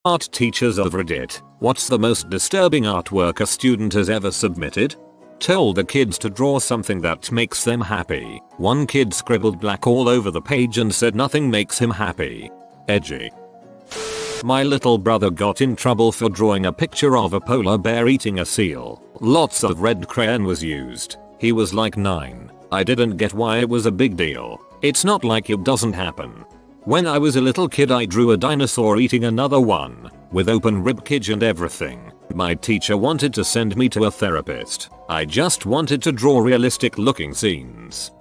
Art teachers of Reddit, what's the most disturbing artwork a student has ever submitted? Told the kids to draw something that makes them happy. One kid scribbled black all over the page and said nothing makes him happy. Edgy. My little brother got in trouble for drawing a picture of a polar bear eating a seal. Lots of red crayon was used. He was like 9. I didn't get why it was a big deal. It's not like it doesn't happen. When I was a little kid I drew a dinosaur eating another one, with open ribcage and everything. My teacher wanted to send me to a therapist. I just wanted to draw realistic looking scenes.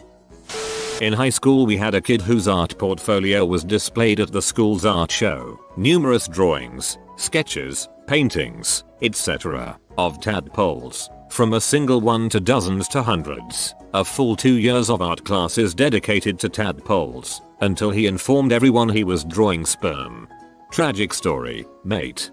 In high school we had a kid whose art portfolio was displayed at the school's art show. Numerous drawings, sketches, paintings, etc. of tadpoles. From a single one to dozens to hundreds. A full 2 years of art classes dedicated to tadpoles. Until he informed everyone he was drawing sperm. Tragic story, mate.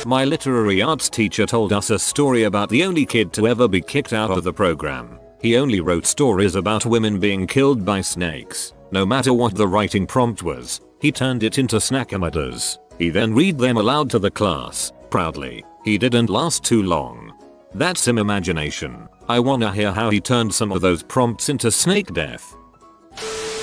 My literary arts teacher told us a story about the only kid to ever be kicked out of the program. He only wrote stories about women being killed by snakes. No matter what the writing prompt was, he turned it into snackometers. He then read them aloud to the class, proudly. He didn't last too long. That's some imagination. I wanna hear how he turned some of those prompts into snake death.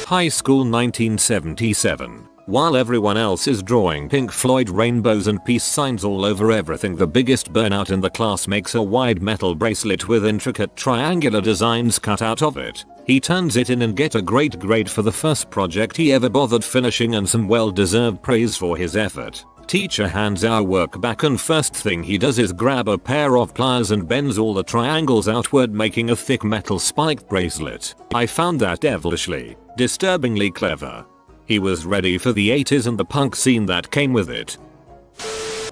High school 1977. While everyone else is drawing Pink Floyd rainbows and peace signs all over everything, the biggest burnout in the class makes a wide metal bracelet with intricate triangular designs cut out of it. He turns it in and gets a great grade for the first project he ever bothered finishing and some well-deserved praise for his effort. Teacher hands our work back and first thing he does is grab a pair of pliers and bends all the triangles outward, making a thick metal spiked bracelet. I found that devilishly, disturbingly clever. He was ready for the 80s and the punk scene that came with it.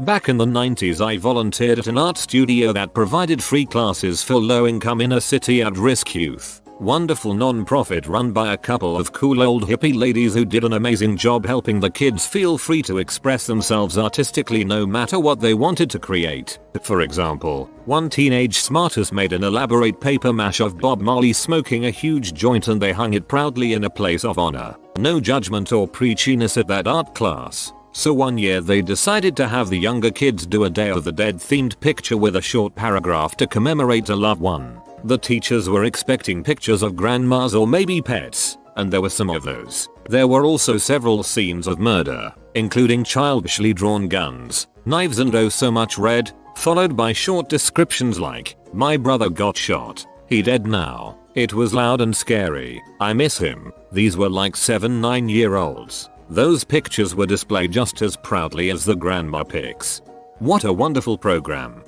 Back in the 90s I volunteered at an art studio that provided free classes for low-income inner-city at-risk youth. Wonderful non-profit run by a couple of cool old hippie ladies who did an amazing job helping the kids feel free to express themselves artistically no matter what they wanted to create. For example, one teenage smartass made an elaborate paper mache of Bob Marley smoking a huge joint and they hung it proudly in a place of honor. No judgment or preachiness at that art class. So one year they decided to have the younger kids do a Day of the Dead themed picture with a short paragraph to commemorate a loved one. The teachers were expecting pictures of grandmas or maybe pets, and there were some of those. There were also several scenes of murder, including childishly drawn guns, knives and oh so much red, followed by short descriptions like, "My brother got shot. He dead now." It was loud and scary. I miss him. These were like 7-9-year-olds. Those pictures were displayed just as proudly as the grandma pics. What a wonderful program.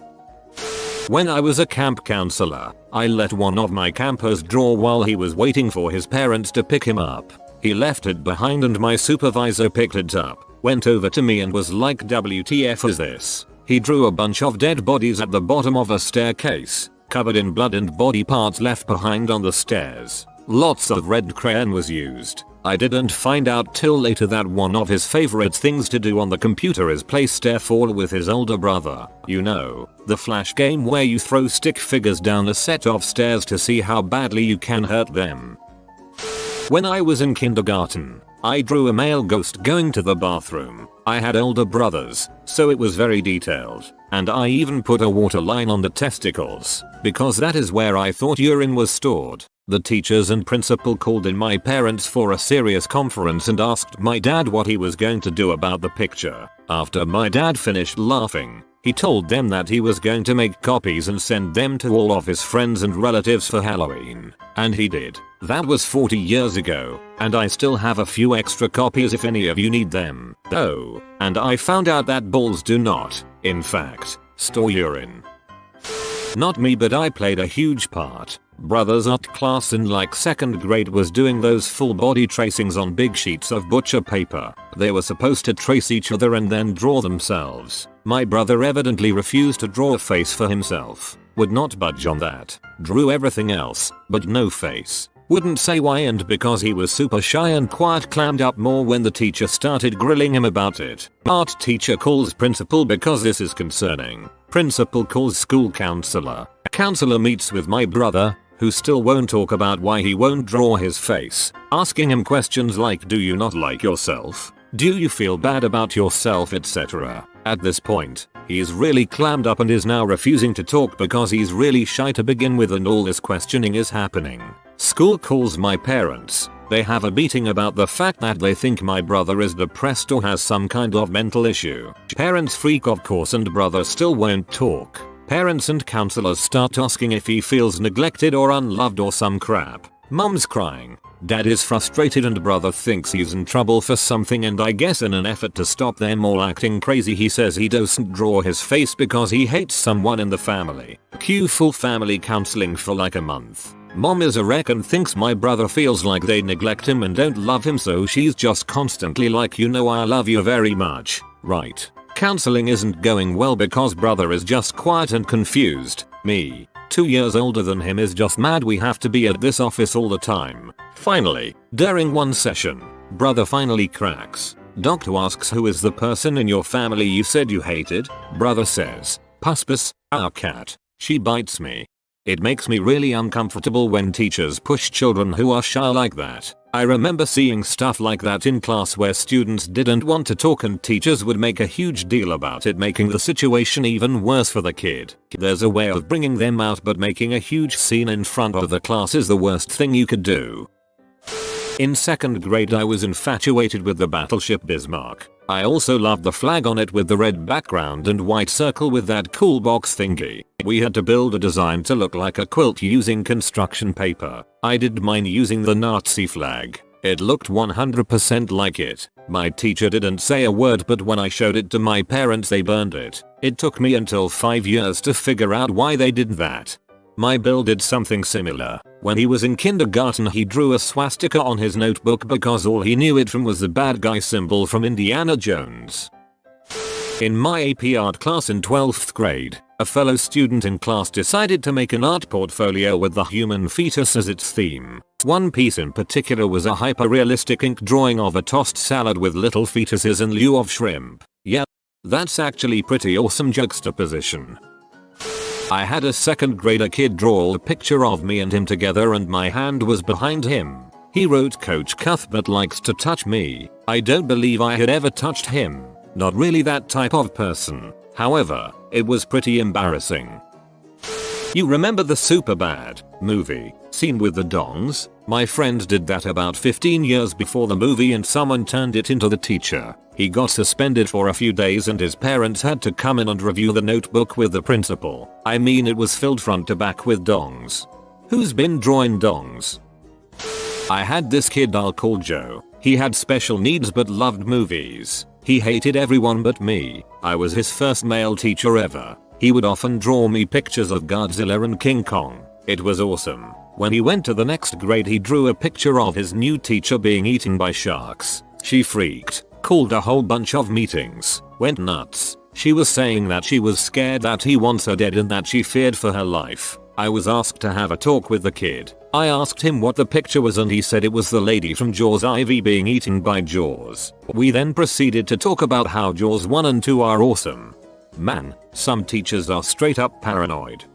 When I was a camp counselor, I let one of my campers draw while he was waiting for his parents to pick him up. He left it behind and my supervisor picked it up, went over to me and was like, "WTF is this?" He drew a bunch of dead bodies at the bottom of a staircase, covered in blood and body parts left behind on the stairs. Lots of red crayon was used. I didn't find out till later that one of his favorite things to do on the computer is play Starfall with his older brother. You know, the flash game where you throw stick figures down a set of stairs to see how badly you can hurt them. When I was in kindergarten, I drew a male ghost going to the bathroom. I had older brothers, so it was very detailed, and I even put a water line on the testicles, because that is where I thought urine was stored. The teachers and principal called in my parents for a serious conference and asked my dad what he was going to do about the picture. After my dad finished laughing, he told them that he was going to make copies and send them to all of his friends and relatives for Halloween. And he did. That was 40 years ago, and I still have a few extra copies if any of you need them. Oh, and I found out that balls do not, in fact, store urine. Not me, but I played a huge part. Brother's art class in like 2nd grade was doing those full body tracings on big sheets of butcher paper. They were supposed to trace each other and then draw themselves. My brother evidently refused to draw a face for himself. Would not budge on that. Drew everything else, but no face. Wouldn't say why, and because he was super shy and quiet, clammed up more when the teacher started grilling him about it. Art teacher calls principal because this is concerning. Principal calls school counselor. Counselor meets with my brother, who still won't talk about why he won't draw his face, asking him questions like, "Do you not like yourself? Do you feel bad about yourself, etc. At this point, he's really clammed up and is now refusing to talk because he's really shy to begin with and all this questioning is happening. School calls my parents. They have a meeting about the fact that they think my brother is depressed or has some kind of mental issue. Parents freak of course and brother still won't talk. Parents and counselors start asking if he feels neglected or unloved or some crap. Mom's crying. Dad is frustrated and brother thinks he's in trouble for something, and I guess in an effort to stop them all acting crazy he says he doesn't draw his face because he hates someone in the family. Cue full family counseling for like a month. Mom is a wreck and thinks my brother feels like they neglect him and don't love him, so she's just constantly like, you know, I love you very much, right? Counseling isn't going well because brother is just quiet and confused. Me, 2 years older than him, is just mad we have to be at this office all the time. Finally, during one session, brother finally cracks. Doctor asks, who is the person in your family you said you hated? Brother says, Puspus, our cat. She bites me. It makes me really uncomfortable when teachers push children who are shy like that. I remember seeing stuff like that in class where students didn't want to talk and teachers would make a huge deal about it, making the situation even worse for the kid. There's a way of bringing them out, but making a huge scene in front of the class is the worst thing you could do. In 2nd grade I was infatuated with the battleship Bismarck. I also loved the flag on it with the red background and white circle with that cool box thingy. We had to build a design to look like a quilt using construction paper. I did mine using the Nazi flag. It looked 100% like it. My teacher didn't say a word, but when I showed it to my parents they burned it. It took me until 5 years to figure out why they did that. My Bill did something similar. When he was in kindergarten he drew a swastika on his notebook because all he knew it from was the bad guy symbol from Indiana Jones. In my AP art class in 12th grade, a fellow student in class decided to make an art portfolio with the human fetus as its theme. One piece in particular was a hyper-realistic ink drawing of a tossed salad with little fetuses in lieu of shrimp. Yeah, that's actually pretty awesome juxtaposition. I had a 2nd grader kid draw a picture of me and him together and my hand was behind him. He wrote, Coach Cuthbert likes to touch me. I don't believe I had ever touched him. Not really that type of person. However, it was pretty embarrassing. You remember the Superbad movie scene with the dongs? My friend did that about 15 years before the movie and someone turned it into the teacher. He got suspended for a few days and his parents had to come in and review the notebook with the principal. I mean, it was filled front to back with dongs. Who's been drawing dongs? I had this kid I'll call Joe. He had special needs but loved movies. He hated everyone but me. I was his first male teacher ever. He would often draw me pictures of Godzilla and King Kong. It was awesome. When he went to the next grade he drew a picture of his new teacher being eaten by sharks. She freaked, called a whole bunch of meetings, went nuts. She was saying that she was scared that he wants her dead and that she feared for her life. I was asked to have a talk with the kid. I asked him what the picture was and he said it was the lady from Jaws, Ivy, being eaten by Jaws. We then proceeded to talk about how Jaws 1 and 2 are awesome. Man, some teachers are straight up paranoid.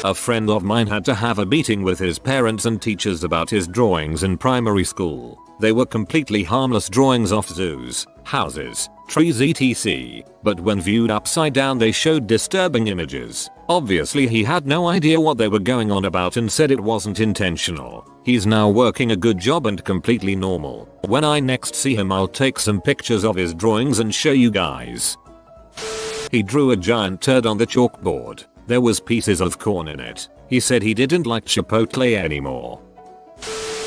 A friend of mine had to have a meeting with his parents and teachers about his drawings in primary school. They were completely harmless drawings of zoos, houses, trees etc. But when viewed upside down they showed disturbing images. Obviously he had no idea what they were going on about and said it wasn't intentional. He's now working a good job and completely normal. When I next see him I'll take some pictures of his drawings and show you guys. He drew a giant turd on the chalkboard. There was pieces of corn in it. He said he didn't like Chipotle anymore.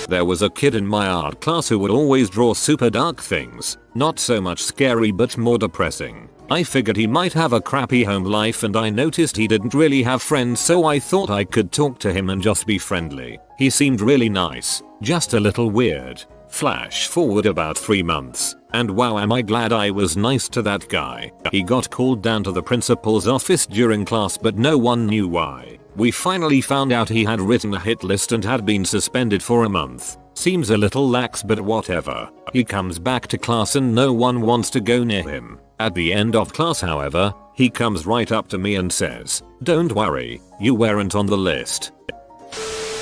There was a kid in my art class who would always draw super dark things. Not so much scary but more depressing. I figured he might have a crappy home life and I noticed he didn't really have friends, so I thought I could talk to him and just be friendly. He seemed really nice, just a little weird. Flash forward about 3 months, and wow, am I glad I was nice to that guy. He got called down to the principal's office during class but no one knew why. We finally found out he had written a hit list and had been suspended for a month. Seems a little lax but whatever. He comes back to class and no one wants to go near him. At the end of class however, he comes right up to me and says, "Don't worry, you weren't on the list."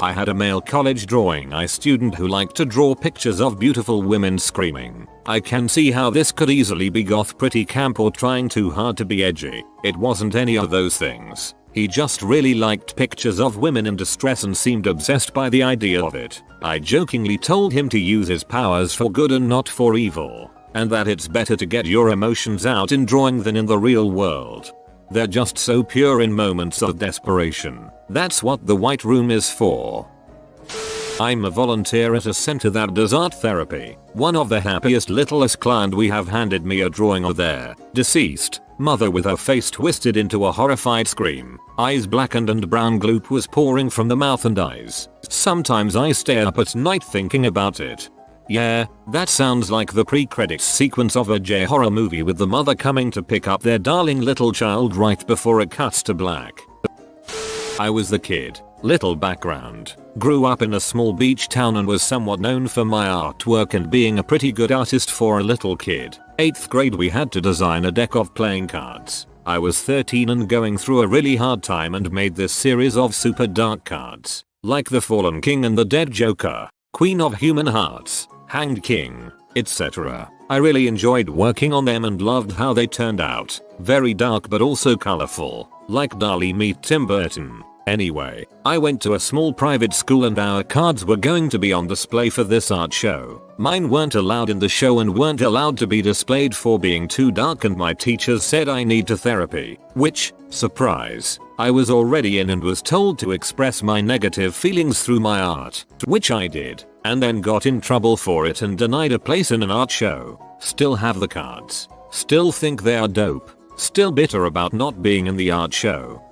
I had a male college drawing eye student who liked to draw pictures of beautiful women screaming. I can see how this could easily be goth pretty camp or trying too hard to be edgy. It wasn't any of those things. He just really liked pictures of women in distress and seemed obsessed by the idea of it. I jokingly told him to use his powers for good and not for evil, and that it's better to get your emotions out in drawing than in the real world. They're just so pure in moments of desperation. That's what the White Room is for. I'm a volunteer at a center that does art therapy. One of the happiest littlest client we have handed me a drawing of their deceased mother with her face twisted into a horrified scream. Eyes blackened and brown gloop was pouring from the mouth and eyes. Sometimes I stay up at night thinking about it. Yeah, that sounds like the pre-credits sequence of a J-horror movie with the mother coming to pick up their darling little child right before it cuts to black. I was the kid. Little background. Grew up in a small beach town and was somewhat known for my artwork and being a pretty good artist for a little kid. 8th grade we had to design a deck of playing cards. I was 13 and going through a really hard time and made this series of super dark cards. Like the Fallen King and the Dead Joker, Queen of Human Hearts, Hanged King, etc. I really enjoyed working on them and loved how they turned out. Very dark but also colorful, like Dali meet Tim Burton. Anyway, I went to a small private school and our cards were going to be on display for this art show. Mine weren't allowed in the show and weren't allowed to be displayed for being too dark, and my teachers said I need to therapy, which, surprise, I was already in and was told to express my negative feelings through my art, which I did, and then got in trouble for it and denied a place in an art show. Still have the cards. Still think they are dope. Still bitter about not being in the art show.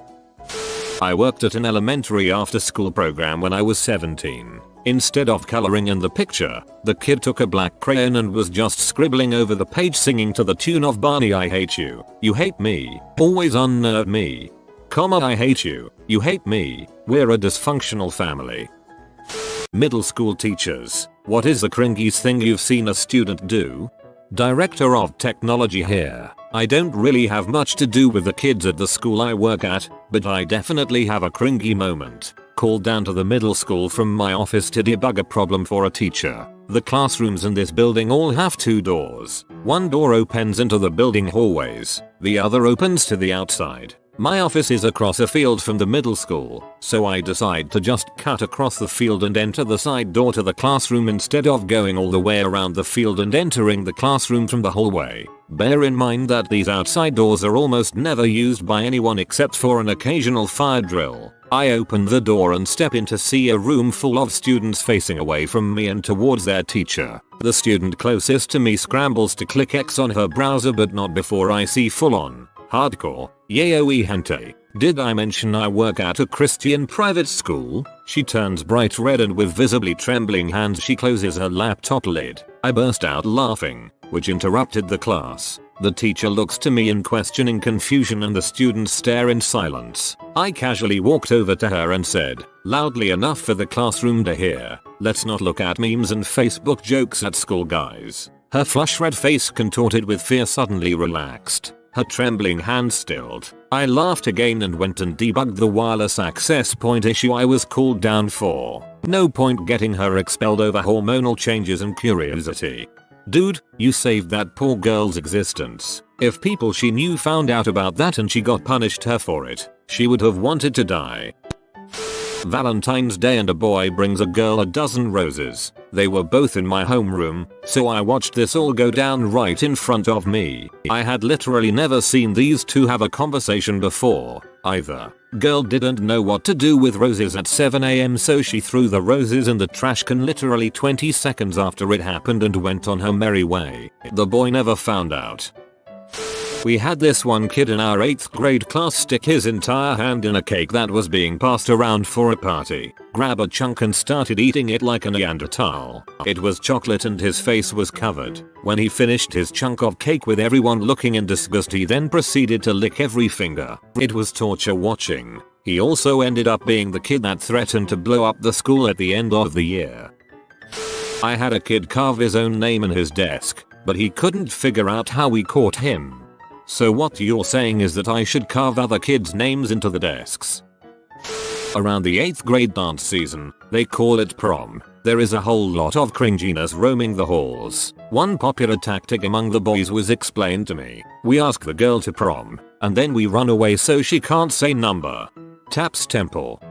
I worked at an elementary after-school program when I was 17. Instead of coloring in the picture, the kid took a black crayon and was just scribbling over the page singing to the tune of Barney I hate you, you hate me, always unnerve me, comma I hate you, you hate me, we're a dysfunctional family. Middle school teachers, what is the cringiest thing you've seen a student do? Director of technology here. I don't really have much to do with the kids at the school I work at, but I definitely have a cringy moment. Called down to the middle school from my office to debug a problem for a teacher. The classrooms in this building all have 2 doors. One door opens into the building hallways, the other opens to the outside. My office is across a field from the middle school, so I decide to just cut across the field and enter the side door to the classroom instead of going all the way around the field and entering the classroom from the hallway. Bear in mind that these outside doors are almost never used by anyone except for an occasional fire drill. I open the door and step in to see a room full of students facing away from me and towards their teacher. The student closest to me scrambles to click X on her browser, but not before I see full-on hardcore yaoi hentai. Did I mention I work at a Christian private school? She turns bright red and with visibly trembling hands she closes her laptop lid. I burst out laughing, which interrupted the class. The teacher looks to me in questioning confusion and the students stare in silence. I casually walked over to her and said, loudly enough for the classroom to hear, let's not look at memes and Facebook jokes at school, guys. Her flush red face contorted with fear suddenly relaxed. Her trembling hands stilled. I laughed again and went and debugged the wireless access point issue I was called down for. No point getting her expelled over hormonal changes and curiosity. Dude, you saved that poor girl's existence. If people she knew found out about that and she got punished her for it, she would have wanted to die. Valentine's Day and a boy brings a girl a dozen roses. They were both in my homeroom, so I watched this all go down right in front of me. I had literally never seen these two have a conversation before, either. Girl didn't know what to do with roses at 7 AM, so she threw the roses in the trash can literally 20 seconds after it happened and went on her merry way. The boy never found out. We had this one kid in our 8th grade class stick his entire hand in a cake that was being passed around for a party, grab a chunk and started eating it like a Neanderthal. It was chocolate and his face was covered. When he finished his chunk of cake with everyone looking in disgust, he then proceeded to lick every finger. It was torture watching. He also ended up being the kid that threatened to blow up the school at the end of the year. I had a kid carve his own name in his desk, but he couldn't figure out how we caught him. So what you're saying is that I should carve other kids' names into the desks? Around the 8th grade dance season, they call it prom. There is a whole lot of cringiness roaming the halls. One popular tactic among the boys was explained to me. We ask the girl to prom, and then we run away so she can't say number. Taps temple.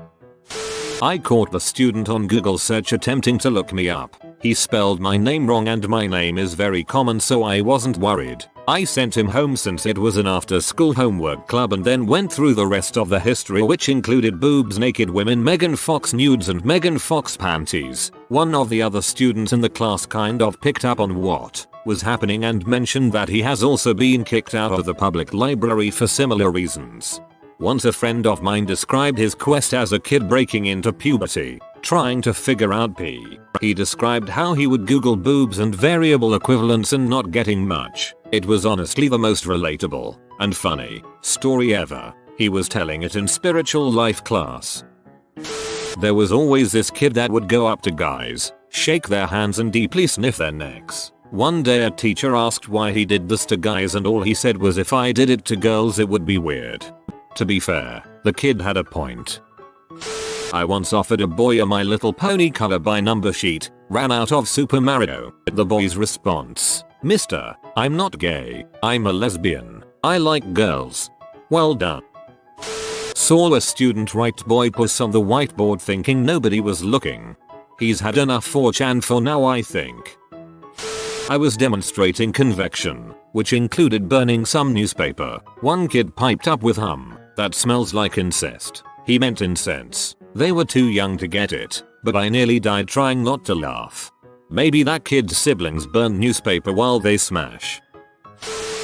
I caught the student on Google search attempting to look me up. He spelled my name wrong and my name is very common, so I wasn't worried. I sent him home since it was an after-school homework club and then went through the rest of the history, which included boobs, naked women, Megan Fox nudes and Megan Fox panties. One of the other students in the class kind of picked up on what was happening and mentioned that he has also been kicked out of the public library for similar reasons. Once a friend of mine described his quest as a kid breaking into puberty, trying to figure out P. He described how he would Google boobs and variable equivalents and not getting much. It was honestly the most relatable and funny story ever. He was telling it in spiritual life class. There was always this kid that would go up to guys, shake their hands and deeply sniff their necks. One day a teacher asked why he did this to guys and all he said was, if I did it to girls it would be weird. To be fair, the kid had a point. I once offered a boy a My Little Pony color by number sheet, ran out of Super Mario. The boy's response: "Mister, I'm not gay, I'm a lesbian. I like girls." Well done. Saw a student write boy puss on the whiteboard thinking nobody was looking. He's had enough 4chan for now, I think. I was demonstrating convection, which included burning some newspaper. One kid piped up with "That smells like incest." He meant incense. They were too young to get it, but I nearly died trying not to laugh. Maybe that kid's siblings burn newspaper while they smash.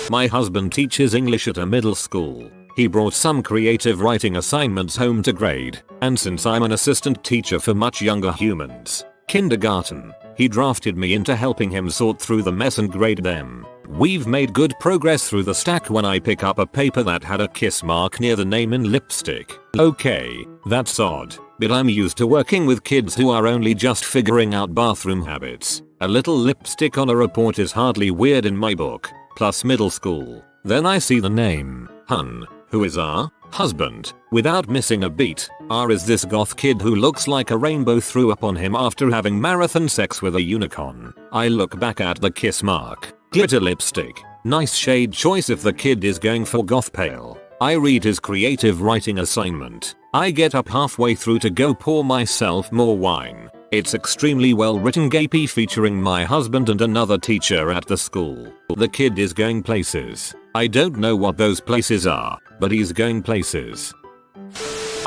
My husband teaches English at a middle school. He brought some creative writing assignments home to grade, and since I'm an assistant teacher for much younger humans, kindergarten, he drafted me into helping him sort through the mess and grade them. We've made good progress through the stack when I pick up a paper that had a kiss mark near the name in lipstick. Okay, that's odd, but I'm used to working with kids who are only just figuring out bathroom habits. A little lipstick on a report is hardly weird in my book, plus middle school. Then I see the name, Hun, who is our husband. Without missing a beat, R is this goth kid who looks like a rainbow threw up on him after having marathon sex with a unicorn. I look back at the kiss mark. Glitter lipstick. Nice shade choice if the kid is going for goth pale. I read his creative writing assignment. I get up halfway through to go pour myself more wine. It's extremely well written, gapy, featuring my husband and another teacher at the school. The kid is going places. I don't know what those places are, but he's going places.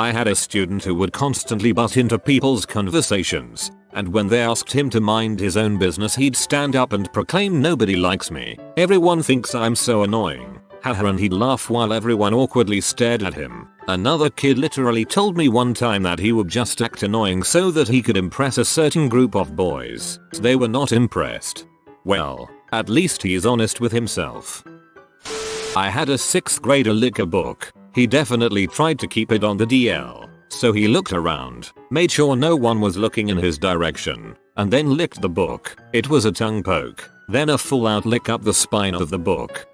I had a student who would constantly butt into people's conversations, and when they asked him to mind his own business he'd stand up and proclaim, "Nobody likes me. Everyone thinks I'm so annoying." Haha, and he'd laugh while everyone awkwardly stared at him. Another kid literally told me one time that he would just act annoying so that he could impress a certain group of boys. They were not impressed. Well, at least he's honest with himself. I had a 6th grader lick a book. He definitely tried to keep it on the DL. So he looked around, made sure no one was looking in his direction, and then licked the book. It was a tongue poke, then a full out lick up the spine of the book.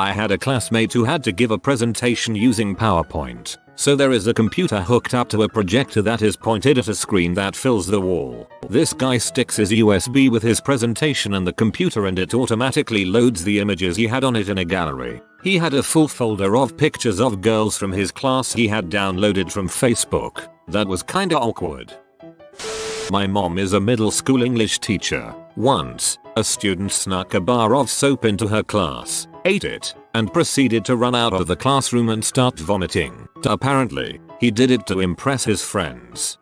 I had a classmate who had to give a presentation using PowerPoint. So there is a computer hooked up to a projector that is pointed at a screen that fills the wall. This guy sticks his USB with his presentation in the computer and it automatically loads the images he had on it in a gallery. He had a full folder of pictures of girls from his class he had downloaded from Facebook. That was kinda awkward. My mom is a middle school English teacher. Once, a student snuck a bar of soap into her class, ate it, and proceeded to run out of the classroom and start vomiting. Apparently, he did it to impress his friends.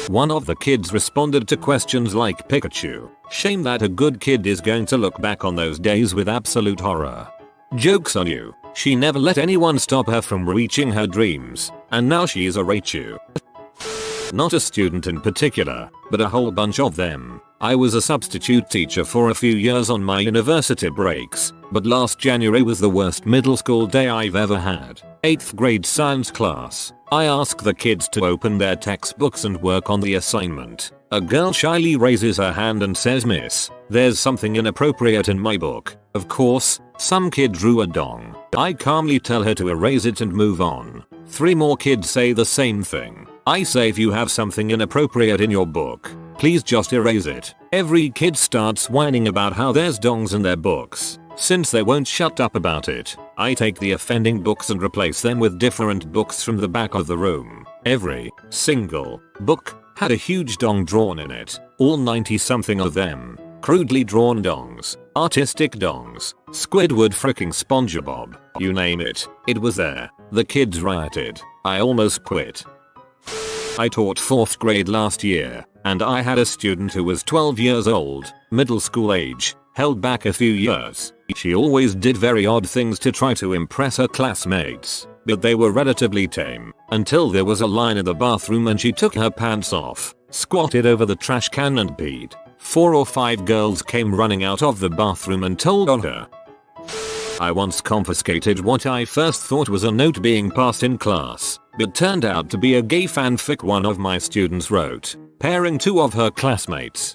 One of the kids responded to questions like Pikachu. Shame that a good kid is going to look back on those days with absolute horror. Joke's on you. She never let anyone stop her from reaching her dreams, and now she's a Raichu. Not a student in particular, but a whole bunch of them. I was a substitute teacher for a few years on my university breaks, but last January was the worst middle school day I've ever had. 8th grade science class. I asked the kids to open their textbooks and work on the assignment. A girl shyly raises her hand and says, "Miss, there's something inappropriate in my book." Of course, some kid drew a dong. I calmly tell her to erase it and move on. 3 more kids say the same thing. I say, if you have something inappropriate in your book, please just erase it. Every kid starts whining about how there's dongs in their books. Since they won't shut up about it, I take the offending books and replace them with different books from the back of the room. Every single book had a huge dong drawn in it. All 90 something of them. Crudely drawn dongs, artistic dongs, Squidward, fricking SpongeBob, you name it, it was there. The kids rioted. I almost quit. I taught 4th grade last year, and I had a student who was 12 years old, middle school age, held back a few years. She always did very odd things to try to impress her classmates, but they were relatively tame, until there was a line in the bathroom and she took her pants off, squatted over the trash can and peed. 4 or 5 girls came running out of the bathroom and told on her. I once confiscated what I first thought was a note being passed in class, but turned out to be a gay fanfic one of my students wrote, pairing 2 of her classmates.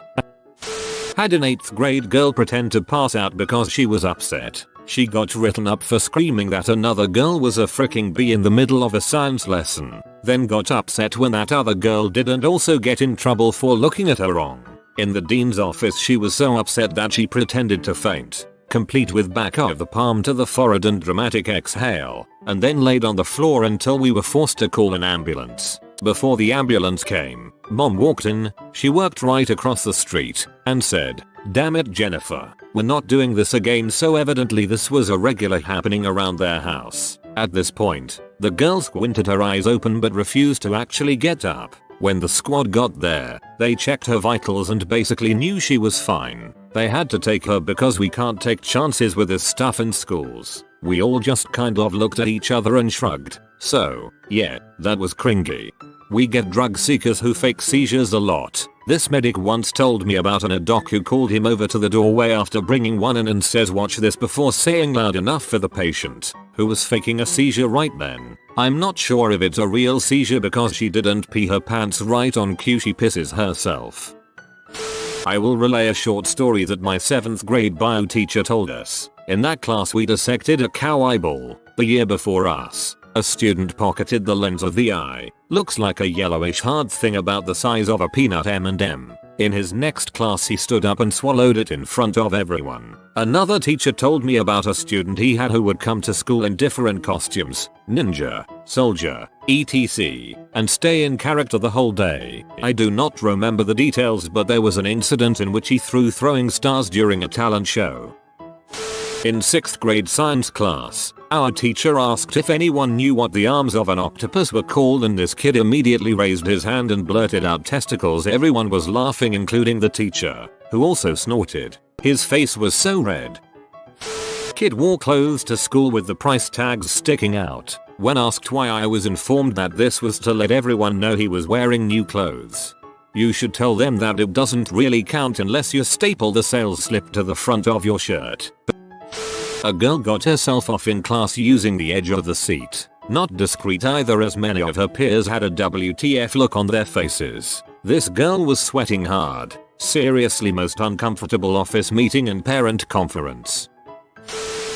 Had an 8th grade girl pretend to pass out because she was upset. She got written up for screaming that another girl was a fricking bee in the middle of a science lesson, then got upset when that other girl didn't also get in trouble for looking at her wrong. In the dean's office she was so upset that she pretended to faint, complete with back of the palm to the forehead and dramatic exhale, and then laid on the floor until we were forced to call an ambulance. Before the ambulance came, Mom walked in. She worked right across the street and said, "Damn it, Jennifer, we're not doing this again." So evidently this was a regular happening around their house. At this point, the girl squinted her eyes open but refused to actually get up. When the squad got there, they checked her vitals and basically knew she was fine. They had to take her because we can't take chances with this stuff in schools. We all just kind of looked at each other and shrugged. So, yeah, that was cringy. We get drug seekers who fake seizures a lot. This medic once told me about a doc who called him over to the doorway after bringing one in and says, "Watch this," before saying loud enough for the patient, who was faking a seizure right then. I'm not sure if it's a real seizure because she didn't pee her pants right on cue, she pisses herself. I will relay a short story that my 7th grade bio teacher told us. In that class we dissected a cow eyeball. The year before us, a student pocketed the lens of the eye. Looks like a yellowish hard thing about the size of a peanut M&M. In his next class he stood up and swallowed it in front of everyone. Another teacher told me about a student he had who would come to school in different costumes, ninja, soldier, etc., and stay in character the whole day. I do not remember the details, but there was an incident in which he threw throwing stars during a talent show. In 6th grade science class, our teacher asked if anyone knew what the arms of an octopus were called, and this kid immediately raised his hand and blurted out testicles. Everyone was laughing, including the teacher, who also snorted. His face was so red. Kid wore clothes to school with the price tags sticking out. When asked why, I was informed that this was to let everyone know he was wearing new clothes. You should tell them that it doesn't really count unless you staple the sales slip to the front of your shirt. A girl got herself off in class using the edge of the seat. Not discreet either, as many of her peers had a WTF look on their faces. This girl was sweating hard. Seriously, most uncomfortable office meeting and parent conference.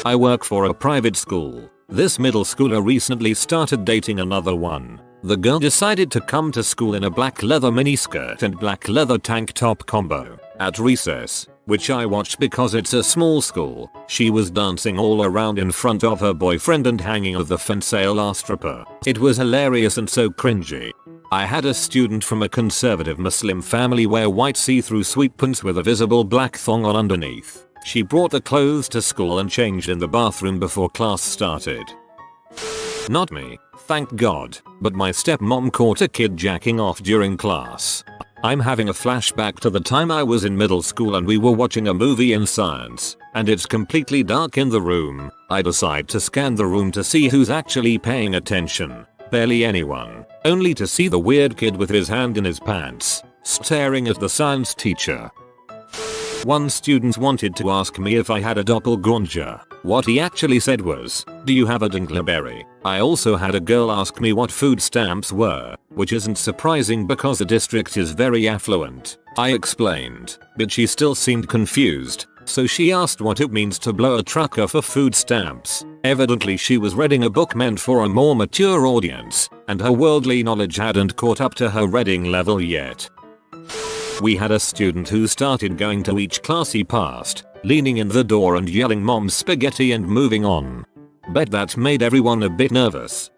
I work for a private school. This middle schooler recently started dating another one. The girl decided to come to school in a black leather miniskirt and black leather tank top combo. At recess, which I watched because it's a small school, she was dancing all around in front of her boyfriend and hanging of the fansail last stripper. It was hilarious and so cringy. I had a student from a conservative Muslim family wear white see-through sweatpants with a visible black thong on underneath. She brought the clothes to school and changed in the bathroom before class started. Not me, thank God, but my stepmom caught a kid jacking off during class. I'm having a flashback to the time I was in middle school and we were watching a movie in science, and it's completely dark in the room. I decide to scan the room to see who's actually paying attention. Barely anyone, only to see the weird kid with his hand in his pants, staring at the science teacher. One student wanted to ask me if I had a doppelganger. What he actually said was, "Do you have a dingleberry?" I also had a girl ask me what food stamps were, which isn't surprising because the district is very affluent. I explained, but she still seemed confused, so she asked what it means to blow a trucker for food stamps. Evidently she was reading a book meant for a more mature audience, and her worldly knowledge hadn't caught up to her reading level yet. We had a student who started going to each class he passed, leaning in the door and yelling "Mom's spaghetti" and moving on. Bet that made everyone a bit nervous.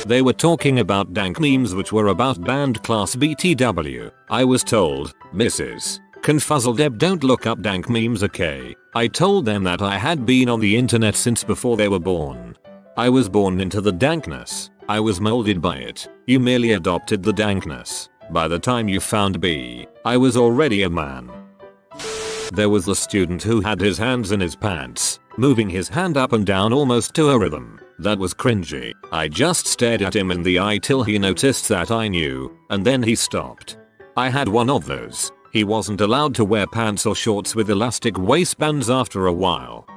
They were talking about dank memes which were about band class BTW. I was told, "Mrs. Confuzzledeb, don't look up dank memes, okay?" I told them that I had been on the internet since before they were born. I was born into the dankness. I was molded by it. You merely adopted the dankness. By the time you found B, I was already a man. There was the student who had his hands in his pants, moving his hand up and down almost to a rhythm. That was cringy. I just stared at him in the eye till he noticed that I knew, and then he stopped. I had one of those. He wasn't allowed to wear pants or shorts with elastic waistbands after a while.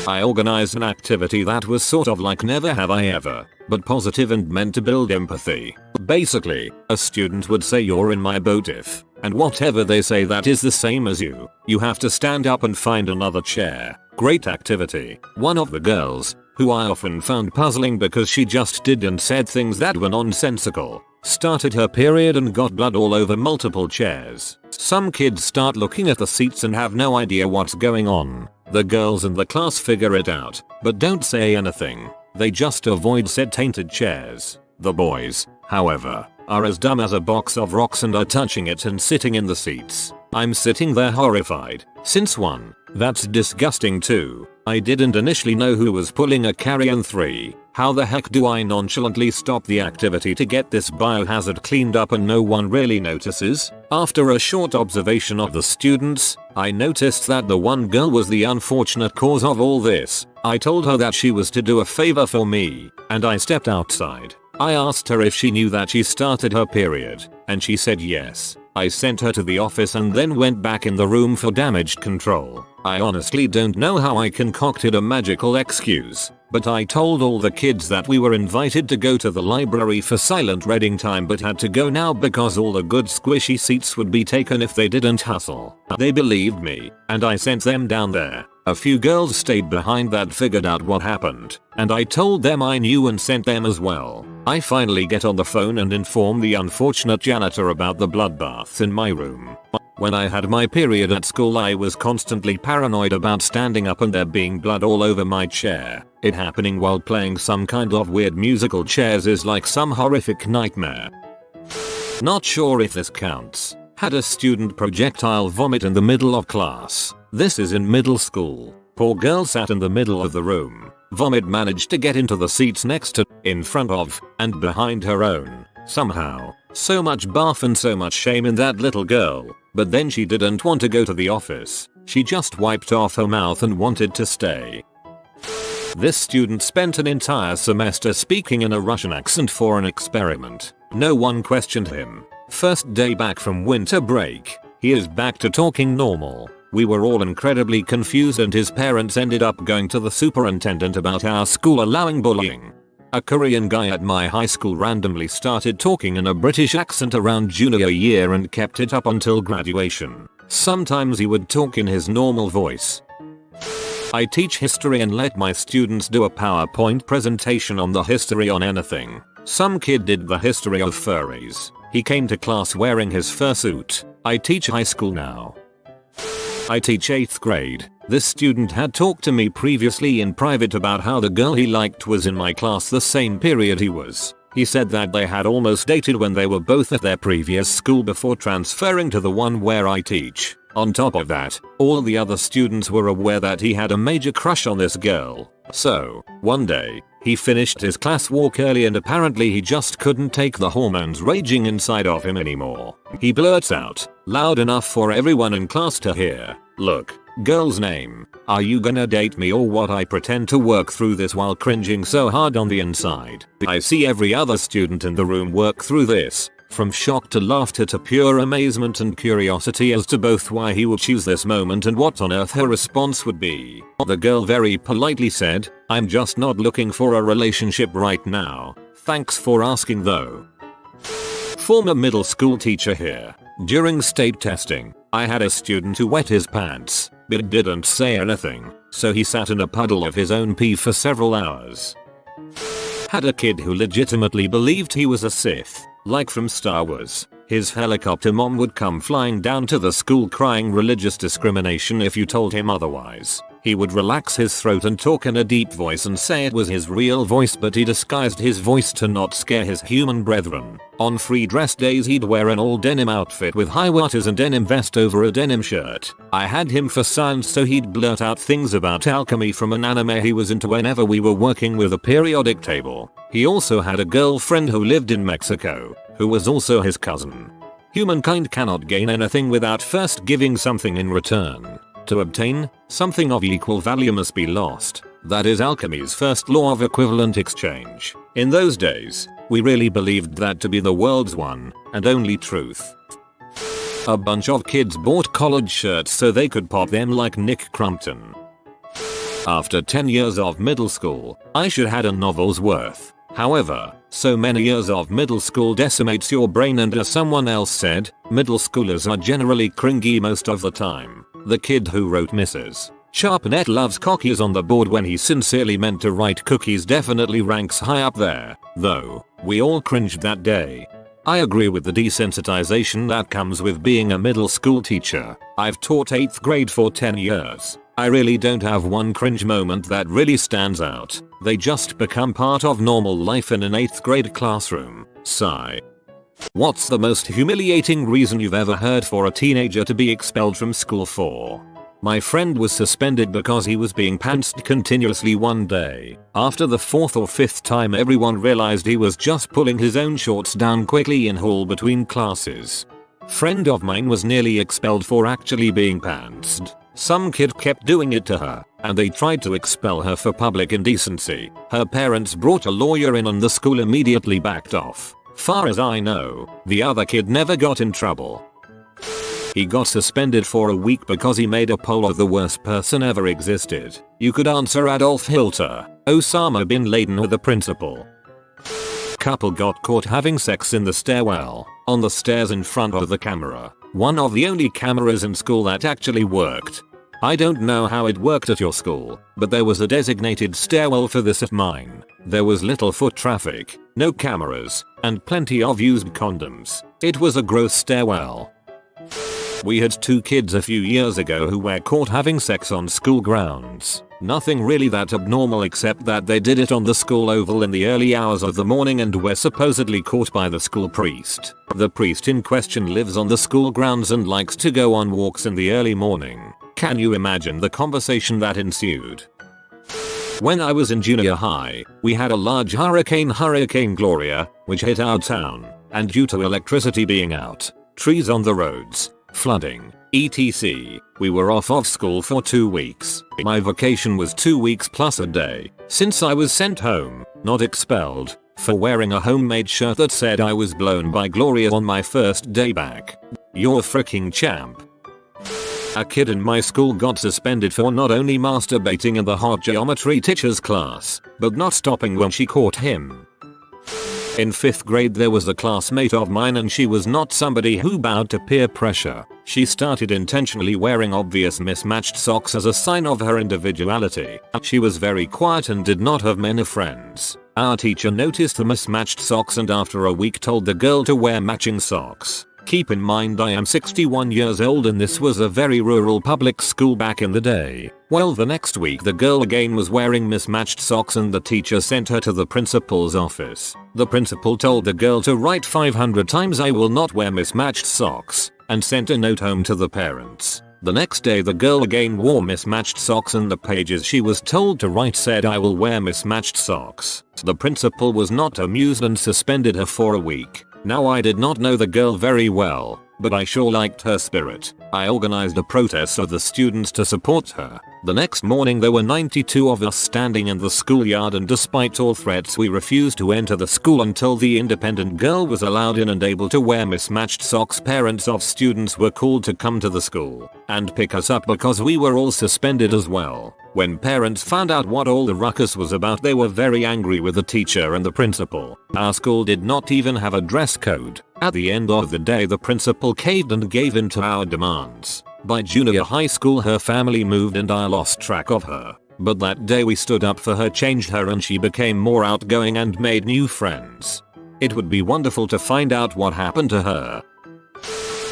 I organized an activity that was sort of like Never Have I Ever, but positive and meant to build empathy. Basically, a student would say "You're in my boat if," and whatever they say that is the same as you. You have to stand up and find another chair. Great activity. One of the girls, who I often found puzzling because she just did and said things that were nonsensical, started her period and got blood all over multiple chairs. Some kids start looking at the seats and have no idea what's going on. The girls in the class figure it out, but don't say anything. They just avoid said tainted chairs. The boys, however, are as dumb as a box of rocks and are touching it and sitting in the seats. I'm sitting there horrified. Since 1, that's disgusting. 2, I didn't initially know who was pulling a carry-on. 3, how the heck do I nonchalantly stop the activity to get this biohazard cleaned up and no one really notices? After a short observation of the students, I noticed that the one girl was the unfortunate cause of all this. I told her that she was to do a favor for me, and I stepped outside. I asked her if she knew that she started her period, and she said yes. I sent her to the office and then went back in the room for damage control. I honestly don't know how I concocted a magical excuse, but I told all the kids that we were invited to go to the library for silent reading time but had to go now because all the good squishy seats would be taken if they didn't hustle. They believed me, and I sent them down there. A few girls stayed behind that figured out what happened, and I told them I knew and sent them as well. I finally get on the phone and inform the unfortunate janitor about the bloodbath in my room. When I had my period at school, I was constantly paranoid about standing up and there being blood all over my chair. It happening while playing some kind of weird musical chairs is like some horrific nightmare. Not sure if this counts. Had a student projectile vomit in the middle of class. This is in middle school. Poor girl sat in the middle of the room. Vomit managed to get into the seats next to, in front of, and behind her own. Somehow. So much barf and so much shame in that little girl. But then she didn't want to go to the office. She just wiped off her mouth and wanted to stay. This student spent an entire semester speaking in a Russian accent for an experiment. No one questioned him. First day back from winter break, he is back to talking normal. We were all incredibly confused and his parents ended up going to the superintendent about our school allowing bullying. A Korean guy at my high school randomly started talking in a British accent around junior year and kept it up until graduation. Sometimes he would talk in his normal voice. I teach history and let my students do a PowerPoint presentation on the history on anything. Some kid did the history of furries. He came to class wearing his fursuit. I teach high school now. I teach 8th grade. This student had talked to me previously in private about how the girl he liked was in my class the same period he was. He said that they had almost dated when they were both at their previous school before transferring to the one where I teach. On top of that, all the other students were aware that he had a major crush on this girl. So, one day, he finished his class walk early and apparently he just couldn't take the hormones raging inside of him anymore. He blurts out, loud enough for everyone in class to hear, "Look, girl's name, are you gonna date me or what?" I pretend to work through this while cringing so hard on the inside. I see every other student in the room work through this, from shock to laughter to pure amazement and curiosity as to both why he would choose this moment and what on earth her response would be. The girl very politely said, "I'm just not looking for a relationship right now. Thanks for asking though." Former middle school teacher here. During state testing, I had a student who wet his pants, but didn't say anything, so he sat in a puddle of his own pee for several hours. Had a kid who legitimately believed he was a Sith, like from Star Wars. His helicopter mom would come flying down to the school crying religious discrimination if you told him otherwise. He would relax his throat and talk in a deep voice and say it was his real voice, but he disguised his voice to not scare his human brethren. On free dress days he'd wear an all denim outfit with high waisters and denim vest over a denim shirt. I had him for science, so he'd blurt out things about alchemy from an anime he was into whenever we were working with a periodic table. He also had a girlfriend who lived in Mexico, who was also his cousin. Humankind cannot gain anything without first giving something in return. To obtain, something of equal value must be lost. That is alchemy's first law of equivalent exchange. In those days, we really believed that to be the world's one and only truth. A bunch of kids bought collared shirts so they could pop them like Nick Crumpton. After 10 years of middle school, I should had a novel's worth. However, so many years of middle school decimates your brain, and as someone else said, middle schoolers are generally cringy most of the time. The kid who wrote Mrs. Sharpnett loves cookies on the board when he sincerely meant to write cookies definitely ranks high up there, though we all cringed that day. I agree with the desensitization that comes with being a middle school teacher. I've taught 8th grade for 10 years. I really don't have one cringe moment that really stands out. They just become part of normal life in an 8th grade classroom. Sigh. What's the most humiliating reason you've ever heard for a teenager to be expelled from school for? My friend was suspended because he was being pantsed continuously one day. After the 4th or 5th time, everyone realized he was just pulling his own shorts down quickly in hall between classes. Friend of mine was nearly expelled for actually being pantsed. Some kid kept doing it to her, and they tried to expel her for public indecency. Her parents brought a lawyer in and the school immediately backed off. Far as I know, the other kid never got in trouble. He got suspended for a week because he made a poll of the worst person ever existed. You could answer Adolf Hitler, Osama bin Laden, or the principal. Couple got caught having sex in the stairwell, on the stairs in front of the camera. One of the only cameras in school that actually worked. I don't know how it worked at your school, but there was a designated stairwell for this at mine. There was little foot traffic, no cameras, and plenty of used condoms. It was a gross stairwell. We had 2 kids a few years ago who were caught having sex on school grounds. Nothing really that abnormal except that they did it on the school oval in the early hours of the morning and were supposedly caught by the school priest. The priest in question lives on the school grounds and likes to go on walks in the early morning. Can you imagine the conversation that ensued? When I was in junior high, we had a large Hurricane Gloria, which hit our town, and due to electricity being out, trees on the roads, flooding, etc., we were off of school for 2 weeks. My vacation was 2 weeks plus a day, since I was sent home, not expelled, for wearing a homemade shirt that said I was blown by Gloria on my first day back. You're a freaking champ. A kid in my school got suspended for not only masturbating in the hot geometry teacher's class, but not stopping when she caught him. In 5th grade there was a classmate of mine and she was not somebody who bowed to peer pressure. She started intentionally wearing obvious mismatched socks as a sign of her individuality. She was very quiet and did not have many friends. Our teacher noticed the mismatched socks and after a week told the girl to wear matching socks. Keep in mind I am 61 years old and this was a very rural public school back in the day. Well, the next week the girl again was wearing mismatched socks and the teacher sent her to the principal's office. The principal told the girl to write 500 times "I will not wear mismatched socks" and sent a note home to the parents. The next day the girl again wore mismatched socks and the pages she was told to write said "I will wear mismatched socks." The principal was not amused and suspended her for a week. Now I did not know the girl very well, but I sure liked her spirit. I organized a protest of the students to support her. The next morning there were 92 of us standing in the schoolyard, and despite all threats we refused to enter the school until the independent girl was allowed in and able to wear mismatched socks. Parents of students were called to come to the school and pick us up because we were all suspended as well. When parents found out what all the ruckus was about, they were very angry with the teacher and the principal. Our school did not even have a dress code. At the end of the day the principal caved and gave in to our demands. By junior high school her family moved and I lost track of her. But that day we stood up for her, changed her, and she became more outgoing and made new friends. It would be wonderful to find out what happened to her.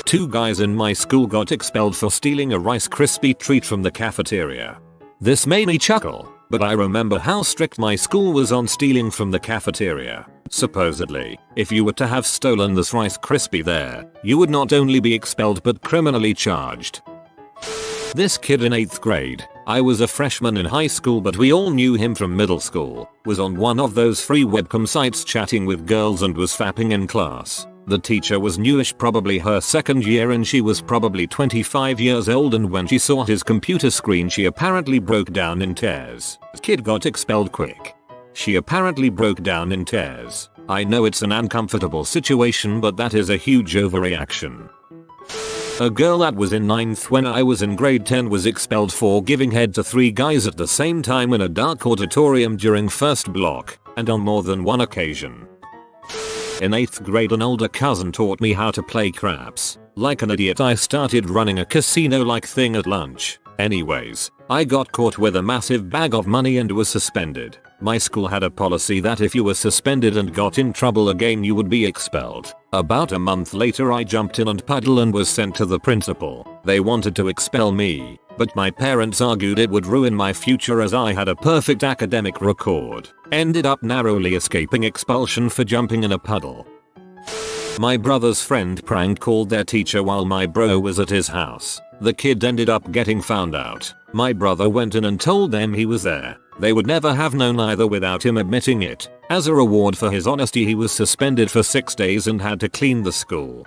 2 guys in my school got expelled for stealing a Rice Krispie treat from the cafeteria. This made me chuckle, but I remember how strict my school was on stealing from the cafeteria. Supposedly, if you were to have stolen this Rice Krispie there, you would not only be expelled but criminally charged. This kid in 8th grade, I was a freshman in high school but we all knew him from middle school, was on one of those free webcam sites chatting with girls and was fapping in class. The teacher was newish, probably her 2nd year, and she was probably 25 years old, and when she saw his computer screen she apparently broke down in tears. Kid got expelled quick. She apparently broke down in tears. I know it's an uncomfortable situation, but that is a huge overreaction. A girl that was in 9th when I was in grade 10 was expelled for giving head to 3 guys at the same time in a dark auditorium during first block, and on more than one occasion. In 8th grade an older cousin taught me how to play craps. Like an idiot I started running a casino-like thing at lunch. Anyways, I got caught with a massive bag of money and was suspended. My school had a policy that if you were suspended and got in trouble again you would be expelled. About a month later I jumped in and puddled and was sent to the principal. They wanted to expel me, but my parents argued it would ruin my future as I had a perfect academic record. Ended up narrowly escaping expulsion for jumping in a puddle. My brother's friend prank called their teacher while my bro was at his house. The kid ended up getting found out. My brother went in and told them he was there. They would never have known either without him admitting it. As a reward for his honesty he was suspended for 6 days and had to clean the school.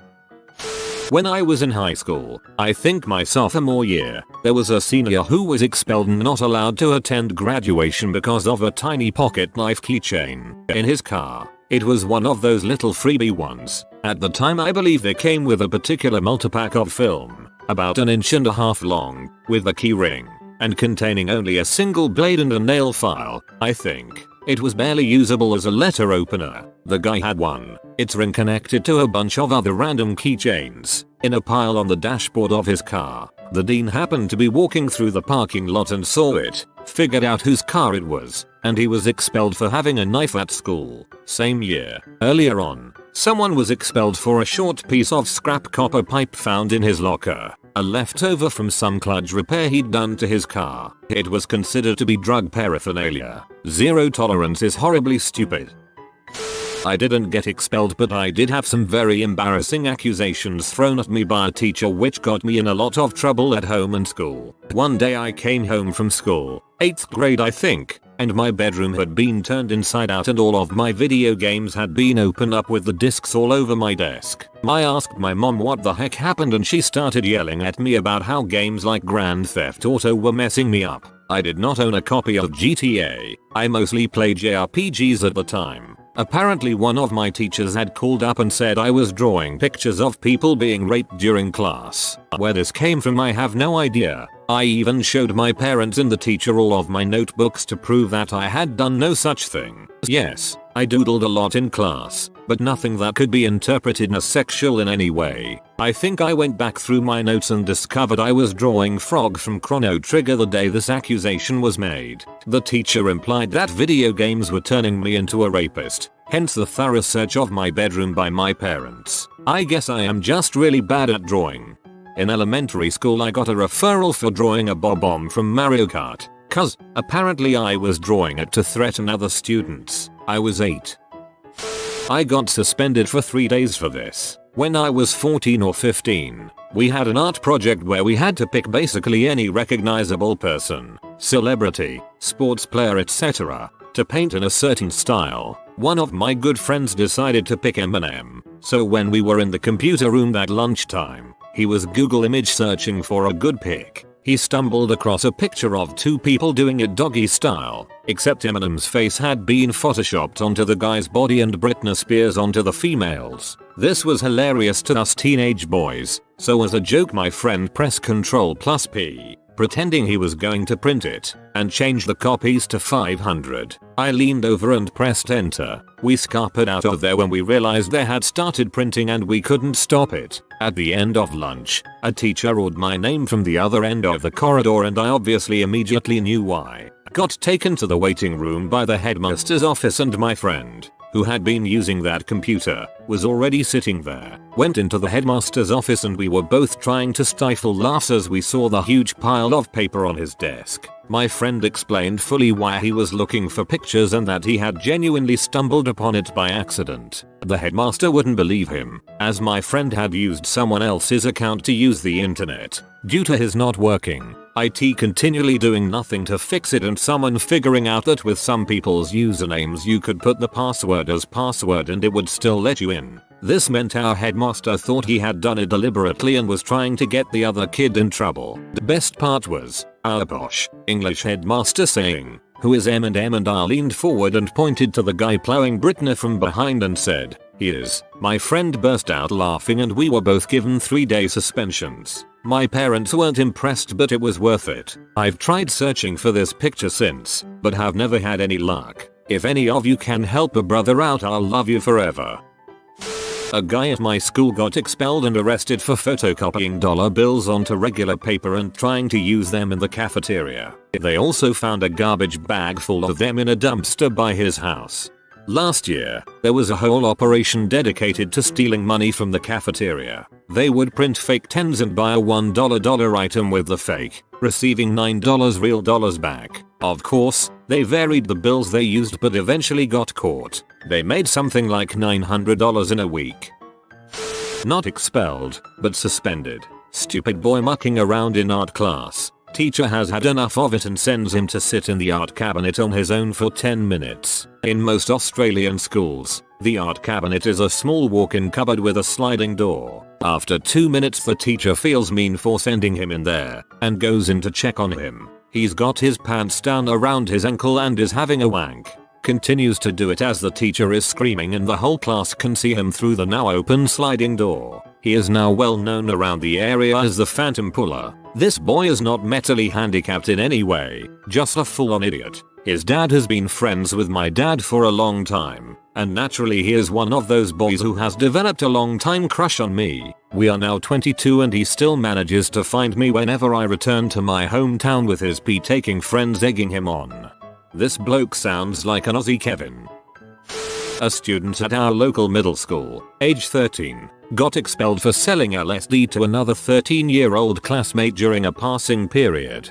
When I was in high school, I think my sophomore year, there was a senior who was expelled and not allowed to attend graduation because of a tiny pocket knife keychain in his car. It was one of those little freebie ones. At the time I believe they came with a particular multipack of film, about 1.5 inches long, with a key ring, and containing only a single blade and a nail file, I think. It was barely usable as a letter opener. The guy had one. Its ring connected to a bunch of other random keychains in a pile on the dashboard of his car. The dean happened to be walking through the parking lot and saw it, figured out whose car it was, and he was expelled for having a knife at school. Same year, earlier on, someone was expelled for a short piece of scrap copper pipe found in his locker, a leftover from some kludge repair he'd done to his car. It was considered to be drug paraphernalia. Zero tolerance is horribly stupid. I didn't get expelled, but I did have some very embarrassing accusations thrown at me by a teacher which got me in a lot of trouble at home and school. One day I came home from school, 8th grade I think, and my bedroom had been turned inside out and all of my video games had been opened up with the discs all over my desk. I asked my mom what the heck happened and she started yelling at me about how games like Grand Theft Auto were messing me up. I did not own a copy of GTA. I mostly played JRPGs at the time. Apparently one of my teachers had called up and said I was drawing pictures of people being raped during class. Where this came from I have no idea. I even showed my parents and the teacher all of my notebooks to prove that I had done no such thing. Yes, I doodled a lot in class, but nothing that could be interpreted as sexual in any way. I think I went back through my notes and discovered I was drawing Frog from Chrono Trigger the day this accusation was made. The teacher implied that video games were turning me into a rapist, hence the thorough search of my bedroom by my parents. I guess I am just really bad at drawing. In elementary school I got a referral for drawing a bob-omb from Mario Kart, cause apparently I was drawing it to threaten other students. I was 8. I got suspended for 3 days for this. When I was 14 or 15, we had an art project where we had to pick basically any recognizable person, celebrity, sports player, etc., to paint in a certain style. One of my good friends decided to pick Eminem, so when we were in the computer room at lunchtime, he was Google image searching for a good pick. he stumbled across a picture of two people doing it doggy style, except Eminem's face had been photoshopped onto the guy's body and Britney Spears onto the female's. This was hilarious to us teenage boys, so as a joke my friend pressed Ctrl+P, pretending he was going to print it, and change the copies to 500. I leaned over and pressed enter. We scampered out of there when we realized they had started printing and we couldn't stop it. At the end of lunch, a teacher roared my name from the other end of the corridor and I obviously immediately knew why. Got taken to the waiting room by the headmaster's office and my friend, who had been using that computer, was already sitting there. Went into the headmaster's office and we were both trying to stifle laughs as we saw the huge pile of paper on his desk. My friend explained fully why he was looking for pictures and that he had genuinely stumbled upon it by accident. The headmaster wouldn't believe him, as my friend had used someone else's account to use the internet. Due to his not working, IT continually doing nothing to fix it and someone figuring out that with some people's usernames you could put the password as password and it would still let you in. This meant our headmaster thought he had done it deliberately and was trying to get the other kid in trouble. The best part was our posh English headmaster saying, "Who is Eminem?" and I leaned forward and pointed to the guy plowing Britney from behind and said, "He is." My friend burst out laughing and we were both given 3-day suspensions. My parents weren't impressed but it was worth it. I've tried searching for this picture since, but have never had any luck. If any of you can help a brother out, I'll love you forever. A guy at my school got expelled and arrested for photocopying dollar bills onto regular paper and trying to use them in the cafeteria. They also found a garbage bag full of them in a dumpster by his house. Last year, there was a whole operation dedicated to stealing money from the cafeteria. They would print fake tens and buy a $1 item with the fake, receiving $9 real dollars back. Of course, they varied the bills they used but eventually got caught. They made something like $900 in a week. Not expelled, but suspended. Stupid boy mucking around in art class. Teacher has had enough of it and sends him to sit in the art cabinet on his own for 10 minutes. In most Australian schools, the art cabinet is a small walk-in cupboard with a sliding door. After 2 minutes the teacher feels mean for sending him in there, and goes in to check on him. He's got his pants down around his ankle and is having a wank. Continues to do it as the teacher is screaming and the whole class can see him through the now open sliding door. He is now well known around the area as the Phantom Puller. This boy is not mentally handicapped in any way, just a full-on idiot. His dad has been friends with my dad for a long time, and naturally he is one of those boys who has developed a long-time crush on me. We are now 22 and he still manages to find me whenever I return to my hometown with his pee-taking friends egging him on. This bloke sounds like an Aussie Kevin. A student at our local middle school, age 13, got expelled for selling LSD to another 13-year-old classmate during a passing period.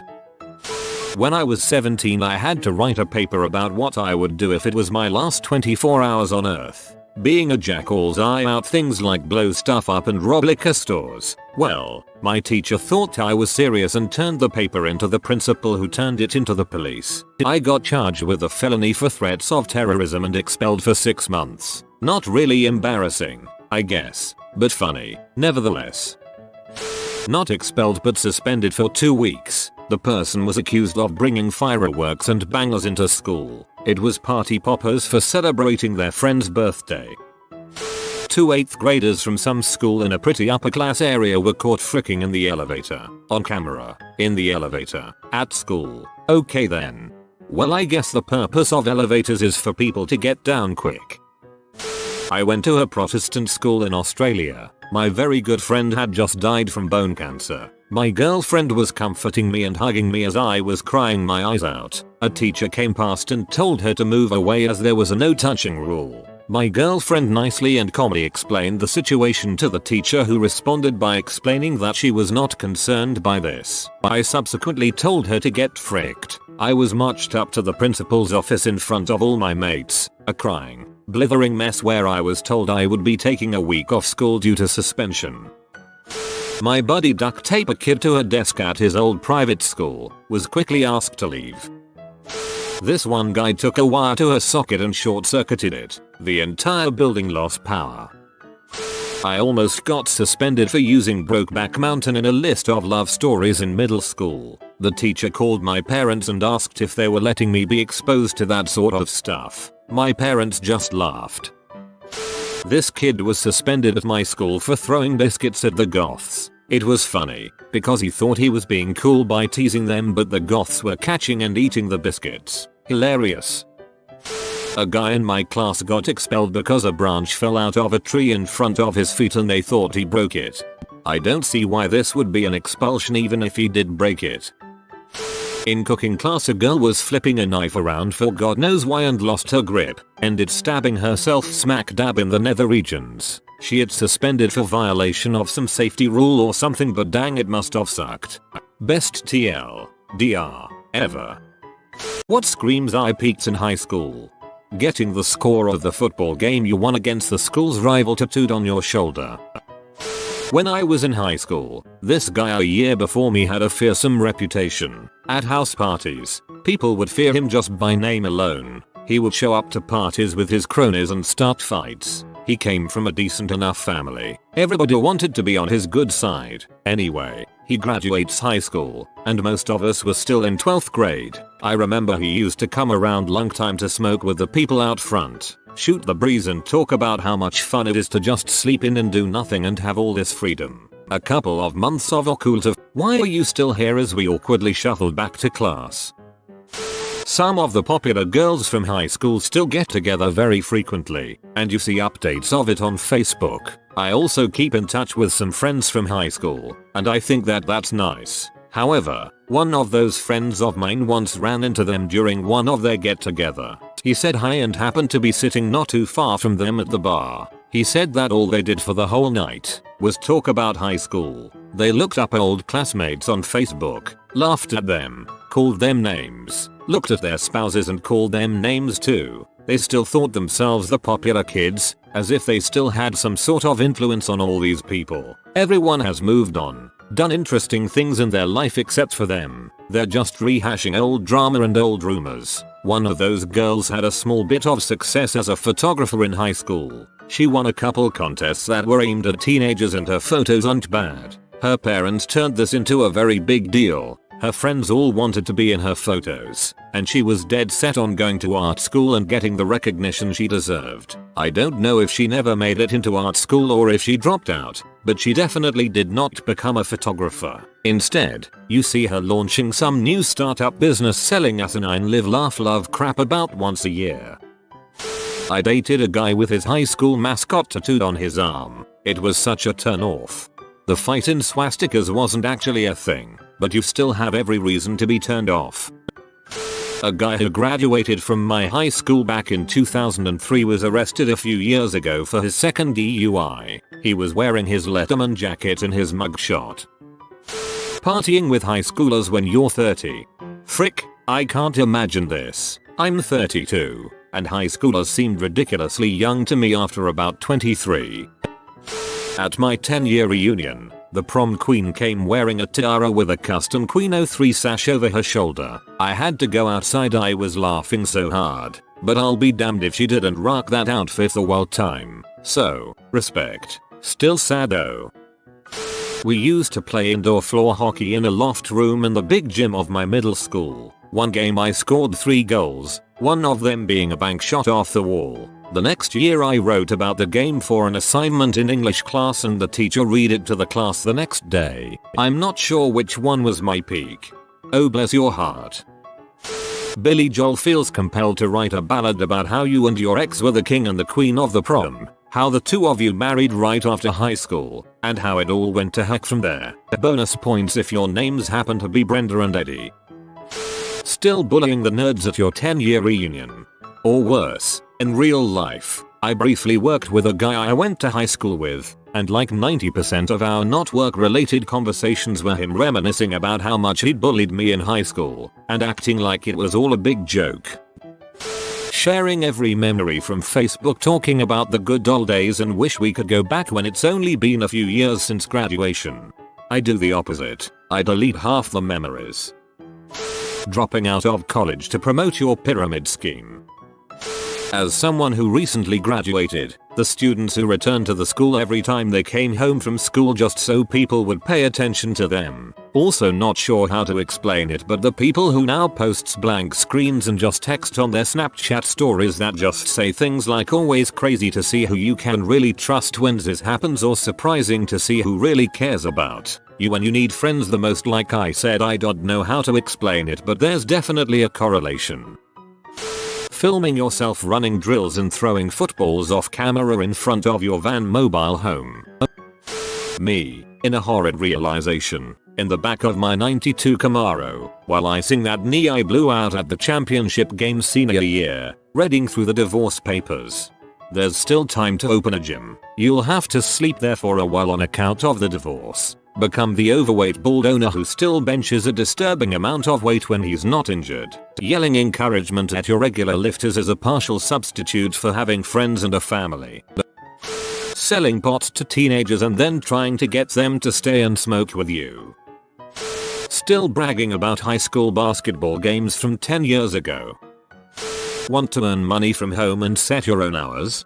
When I was 17 I had to write a paper about what I would do if it was my last 24 hours on earth. Being a jackal's eye out things like blow stuff up and rob liquor stores. Well, my teacher thought I was serious and turned the paper into the principal who turned it into the police. I got charged with a felony for threats of terrorism and expelled for 6 months. Not really embarrassing, I guess, but funny, nevertheless. Not expelled but suspended for 2 weeks. The person was accused of bringing fireworks and bangers into school. It was party poppers for celebrating their friend's birthday. 2 8th graders from some school in a pretty upper class area were caught fricking in the elevator. On camera. In the elevator. At school. Okay then. Well, I guess the purpose of elevators is for people to get down quick. I went to a Protestant school in Australia. My very good friend had just died from bone cancer. My girlfriend was comforting me and hugging me as I was crying my eyes out. A teacher came past and told her to move away as there was a no touching rule. My girlfriend nicely and calmly explained the situation to the teacher, who responded by explaining that she was not concerned by this. I subsequently told her to get fricked. I was marched up to the principal's office in front of all my mates, a crying, blithering mess where I was told I would be taking a week off school due to suspension. My buddy duct taped a kid to a desk at his old private school, was quickly asked to leave. This one guy took a wire to a socket and short-circuited it. The entire building lost power. I almost got suspended for using Brokeback Mountain in a list of love stories in middle school. The teacher called my parents and asked if they were letting me be exposed to that sort of stuff. My parents just laughed. This kid was suspended at my school for throwing biscuits at the goths. It was funny, because he thought he was being cool by teasing them, but the goths were catching and eating the biscuits. Hilarious. A guy in my class got expelled because a branch fell out of a tree in front of his feet and they thought he broke it. I don't see why this would be an expulsion even if he did break it. In cooking class, a girl was flipping a knife around for God knows why and lost her grip, ended stabbing herself smack dab in the nether regions. She had suspended for violation of some safety rule or something, but dang, it must have sucked. Best TLDR ever. What screams I peaked in high school? Getting the score of the football game you won against the school's rival tattooed on your shoulder. When I was in high school, this guy a year before me had a fearsome reputation. At house parties, people would fear him just by name alone. He would show up to parties with his cronies and start fights. He came from a decent enough family. Everybody wanted to be on his good side. Anyway, he graduates high school, and most of us were still in 12th grade. I remember he used to come around lunchtime to smoke with the people out front, shoot the breeze and talk about how much fun it is to just sleep in and do nothing and have all this freedom. A couple of months of occult of, why are you still here, as we awkwardly shuffled back to class. Some of the popular girls from high school still get together very frequently, and you see updates of it on Facebook. I also keep in touch with some friends from high school, and I think that that's nice. However, one of those friends of mine once ran into them during one of their get-together. He said hi and happened to be sitting not too far from them at the bar. He said that all they did for the whole night was talk about high school. They looked up old classmates on Facebook, laughed at them, called them names, looked at their spouses and called them names too. They still thought themselves the popular kids, as if they still had some sort of influence on all these people. Everyone has moved on, done interesting things in their life except for them. They're just rehashing old drama and old rumors. One of those girls had a small bit of success as a photographer in high school. She won a couple contests that were aimed at teenagers and her photos aren't bad. Her parents turned this into a very big deal. Her friends all wanted to be in her photos, and she was dead set on going to art school and getting the recognition she deserved. I don't know if she never made it into art school or if she dropped out, but she definitely did not become a photographer. Instead, you see her launching some new startup business selling asinine live laugh love crap about once a year. I dated a guy with his high school mascot tattooed on his arm. It was such a turn off. The fight in swastikas wasn't actually a thing, but you still have every reason to be turned off. A guy who graduated from my high school back in 2003 was arrested a few years ago for his second DUI. He was wearing his Letterman jacket in his mugshot. Partying with high schoolers when you're 30. Frick, I can't imagine this. I'm 32, and high schoolers seemed ridiculously young to me after about 23. At my 10-year reunion, the prom queen came wearing a tiara with a custom Queen 03 sash over her shoulder. I had to go outside, I was laughing so hard, but I'll be damned if she didn't rock that outfit the whole time. So, respect. Still sad though. We used to play indoor floor hockey in a loft room in the big gym of my middle school. One game I scored 3 goals, one of them being a bank shot off the wall. The next year I wrote about the game for an assignment in English class and the teacher read it to the class the next day. I'm not sure which one was my peak. Oh bless your heart. Billy Joel feels compelled to write a ballad about how you and your ex were the king and the queen of the prom, how the two of you married right after high school, and how it all went to heck from there. Bonus points if your names happen to be Brenda and Eddie. Still bullying the nerds at your 10-year reunion. Or worse, in real life, I briefly worked with a guy I went to high school with, and like 90% of our not work related conversations were him reminiscing about how much he'd bullied me in high school, and acting like it was all a big joke. Sharing every memory from Facebook, talking about the good old days and wish we could go back when it's only been a few years since graduation. I do the opposite. I delete half the memories. Dropping out of college to promote your pyramid scheme. As someone who recently graduated, the students who returned to the school every time they came home from school just so people would pay attention to them. Also not sure how to explain it, but the people who now posts blank screens and just text on their Snapchat stories that just say things like always crazy to see who you can really trust when this happens, or surprising to see who really cares about you when you need friends the most. Like I said, I don't know how to explain it, but there's definitely a correlation. Filming yourself running drills and throwing footballs off camera in front of your van mobile home. Me, in a horrid realization, in the back of my 92 Camaro, while icing that knee I blew out at the championship game senior year, reading through the divorce papers. There's still time to open a gym. You'll have to sleep there for a while on account of the divorce. Become the overweight bald owner who still benches a disturbing amount of weight when he's not injured. Yelling encouragement at your regular lifters is a partial substitute for having friends and a family. Selling pot to teenagers and then trying to get them to stay and smoke with you. Still bragging about high school basketball games from 10 years ago. Want to earn money from home and set your own hours?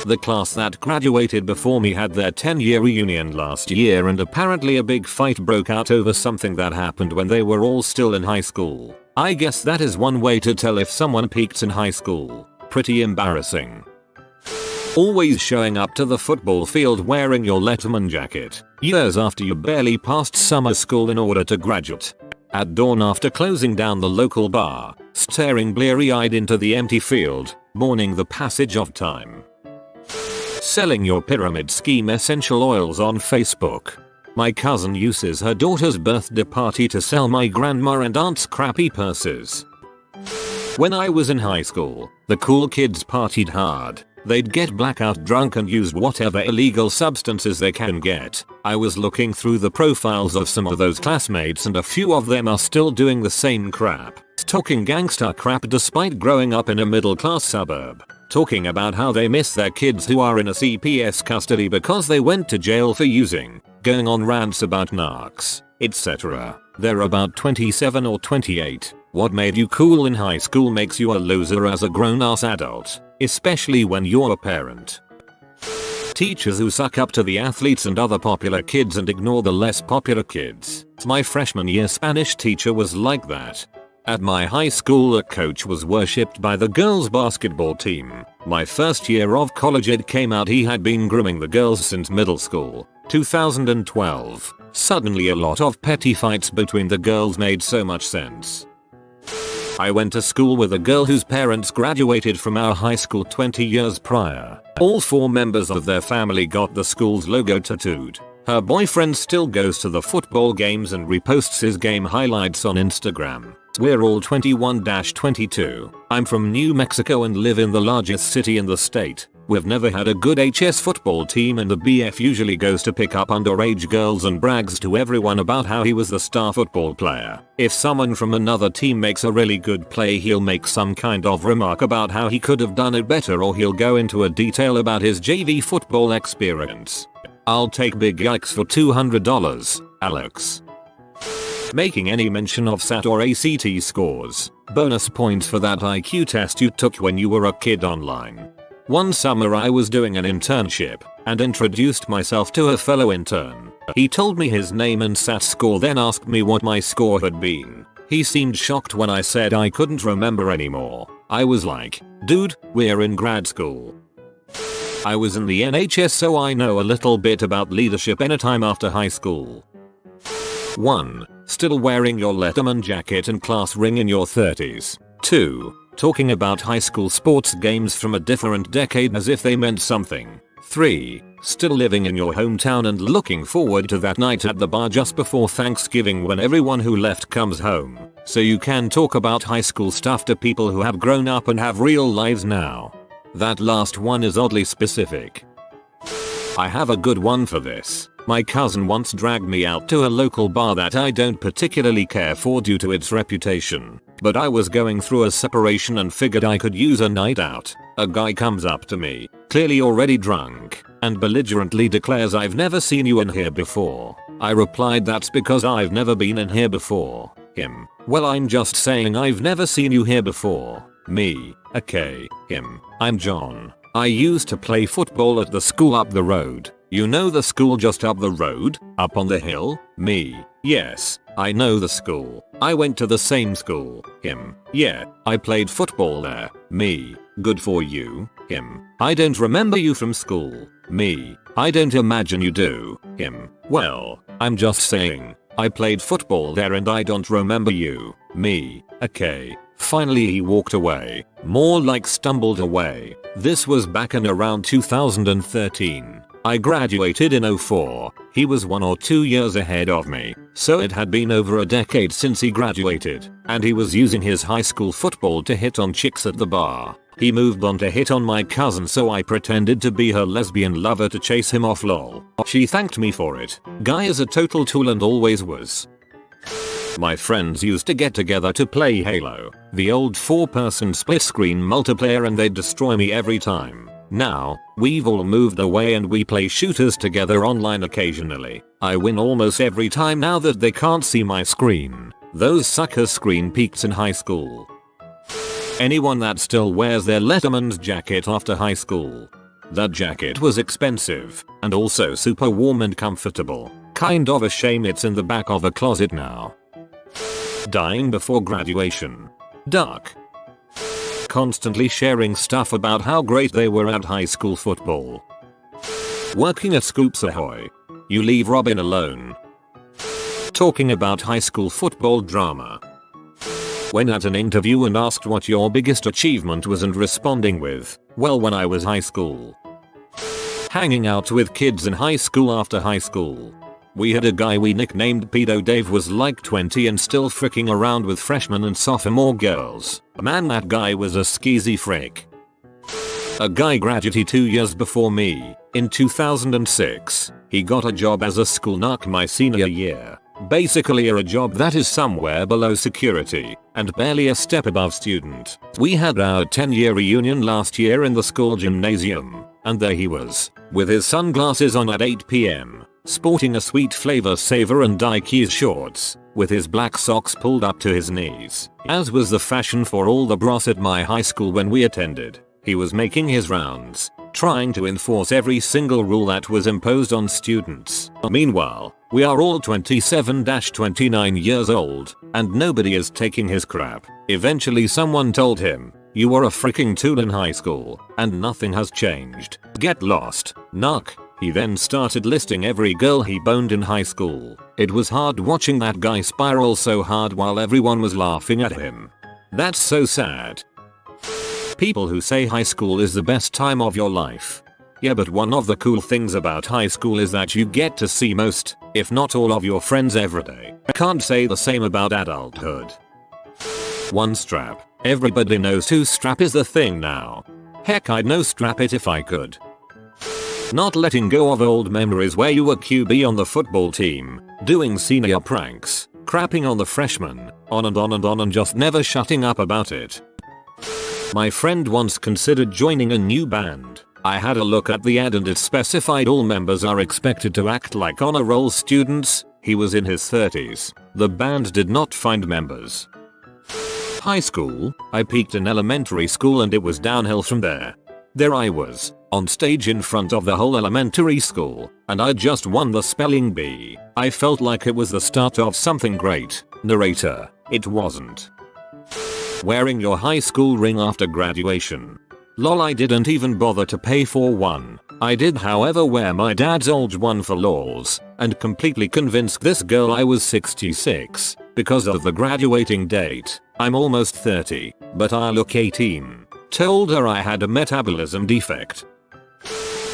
The class that graduated before me had their 10-year reunion last year, and apparently a big fight broke out over something that happened when they were all still in high school. I guess that is one way to tell if someone peaked in high school. Pretty embarrassing. Always showing up to the football field wearing your Letterman jacket, years after you barely passed summer school in order to graduate. At dawn after closing down the local bar, staring bleary-eyed into the empty field, mourning the passage of time. Selling your pyramid scheme essential oils on Facebook. My cousin uses her daughter's birthday party to sell my grandma and aunt's crappy purses. When I was in high school, the cool kids partied hard. They'd get blackout drunk and used whatever illegal substances they can get. I was looking through the profiles of some of those classmates, and a few of them are still doing the same crap. Talking gangster crap despite growing up in a middle-class suburb. Talking about how they miss their kids who are in a CPS custody because they went to jail for using. Going on rants about narcs, etc. They're about 27 or 28. What made you cool in high school makes you a loser as a grown-ass adult, especially when you're a parent. Teachers who suck up to the athletes and other popular kids and ignore the less popular kids. My freshman year Spanish teacher was like that. At my high school, a coach was worshipped by the girls' basketball team. My first year of college, it came out he had been grooming the girls since middle school. 2012. Suddenly a lot of petty fights between the girls made so much sense. I went to school with a girl whose parents graduated from our high school 20 years prior. All 4 members of their family got the school's logo tattooed. Her boyfriend still goes to the football games and reposts his game highlights on Instagram. We're all 21-22. I'm from New Mexico and live in the largest city in the state. We've never had a good HS football team, and the BF usually goes to pick up underage girls and brags to everyone about how he was the star football player. If someone from another team makes a really good play, he'll make some kind of remark about how he could have done it better, or he'll go into a detail about his JV football experience. I'll take big yikes for $200, Alex. Making any mention of SAT or ACT scores. Bonus points for that IQ test you took when you were a kid online. One summer I was doing an internship and introduced myself to a fellow intern. He told me his name and SAT score, then asked me what my score had been. He seemed shocked when I said I couldn't remember anymore. I was like, dude, we're in grad school. I was in the NHS, so I know a little bit about leadership anytime after high school. 1. Still wearing your Letterman jacket and class ring in your 30s. 2. Talking about high school sports games from a different decade as if they meant something. 3. Still living in your hometown and looking forward to that night at the bar just before Thanksgiving when everyone who left comes home, so you can talk about high school stuff to people who have grown up and have real lives now. That last one is oddly specific. I have a good one for this. My cousin once dragged me out to a local bar that I don't particularly care for due to its reputation, but I was going through a separation and figured I could use a night out. A guy comes up to me, clearly already drunk, and belligerently declares, "I've never seen you in here before." I replied, "That's because I've never been in here before." Him, "Well, I'm just saying I've never seen you here before." Me, Okay, him. I'm John. I used to play football at the school up the road. You know the school just up the road? Up on the hill? Me. Yes, I know the school. I went to the same school. Him. Yeah, I played football there. Me. Good for you. Him. I don't remember you from school. Me. I don't imagine you do. Him. Well, I'm just saying. I played football there and I don't remember you. Me. Okay. Finally he walked away. More like stumbled away. This was back in around 2013. I graduated in '04. He was 1 or 2 years ahead of me, so it had been over a decade since he graduated, and he was using his high school football to hit on chicks at the bar. He moved on to hit on my cousin, so I pretended to be her lesbian lover to chase him off, lol. She thanked me for it. Guy is a total tool and always was. My friends used to get together to play Halo, the old 4-person split screen multiplayer, and they'd destroy me every time. Now, we've all moved away and we play shooters together online occasionally. I win almost every time now that they can't see my screen. Those suckers screen peeked in high school. Anyone that still wears their Letterman's jacket after high school. That jacket was expensive, and also super warm and comfortable. Kind of a shame it's in the back of a closet now. Dying before graduation. Dark. Constantly sharing stuff about how great they were at high school football. Working at Scoops Ahoy. You leave Robin alone. Talking about high school football drama. When at an interview and asked what your biggest achievement was and responding with, well, when I was high school. Hanging out with kids in high school after high school. We had a guy we nicknamed Pedo Dave, was like 20 and still fricking around with freshman and sophomore girls. Man, that guy was a skeezy frick. A guy graduated 2 years before me, in 2006. He got a job as a school narc my senior year. Basically a job that is somewhere below security, and barely a step above student. We had our 10-year reunion last year in the school gymnasium, and there he was, with his sunglasses on at 8 PM. Sporting a sweet flavor saver and Dickies shorts, with his black socks pulled up to his knees, as was the fashion for all the bros at my high school when we attended. He was making his rounds, trying to enforce every single rule that was imposed on students. Meanwhile, we are all 27-29 years old, and nobody is taking his crap. Eventually someone told him, "You were a freaking tool in high school, and nothing has changed. Get lost, narc." He then started listing every girl he boned in high school. It was hard watching that guy spiral so hard while everyone was laughing at him. That's so sad. People who say high school is the best time of your life. Yeah, but one of the cool things about high school is that you get to see most, if not all, of your friends every day. Can't say the same about adulthood. One strap. Everybody knows two strap is the thing now. Heck, I'd no strap it if I could. Not letting go of old memories where you were QB on the football team, doing senior pranks, crapping on the freshmen, on and on and on, and just never shutting up about it. My friend once considered joining a new band. I had a look at the ad and it specified all members are expected to act like honor roll students. He was in his 30s. The band did not find members. High school. I peaked in elementary school and it was downhill from there. There I was, on stage in front of the whole elementary school, and I just won the spelling bee. I felt like it was the start of something great. Narrator. It wasn't. Wearing your high school ring after graduation. Lol, I didn't even bother to pay for one. I did however wear my dad's old one for lols, and completely convinced this girl I was 66, because of the graduating date. I'm almost 30, but I look 18. Told her I had a metabolism defect.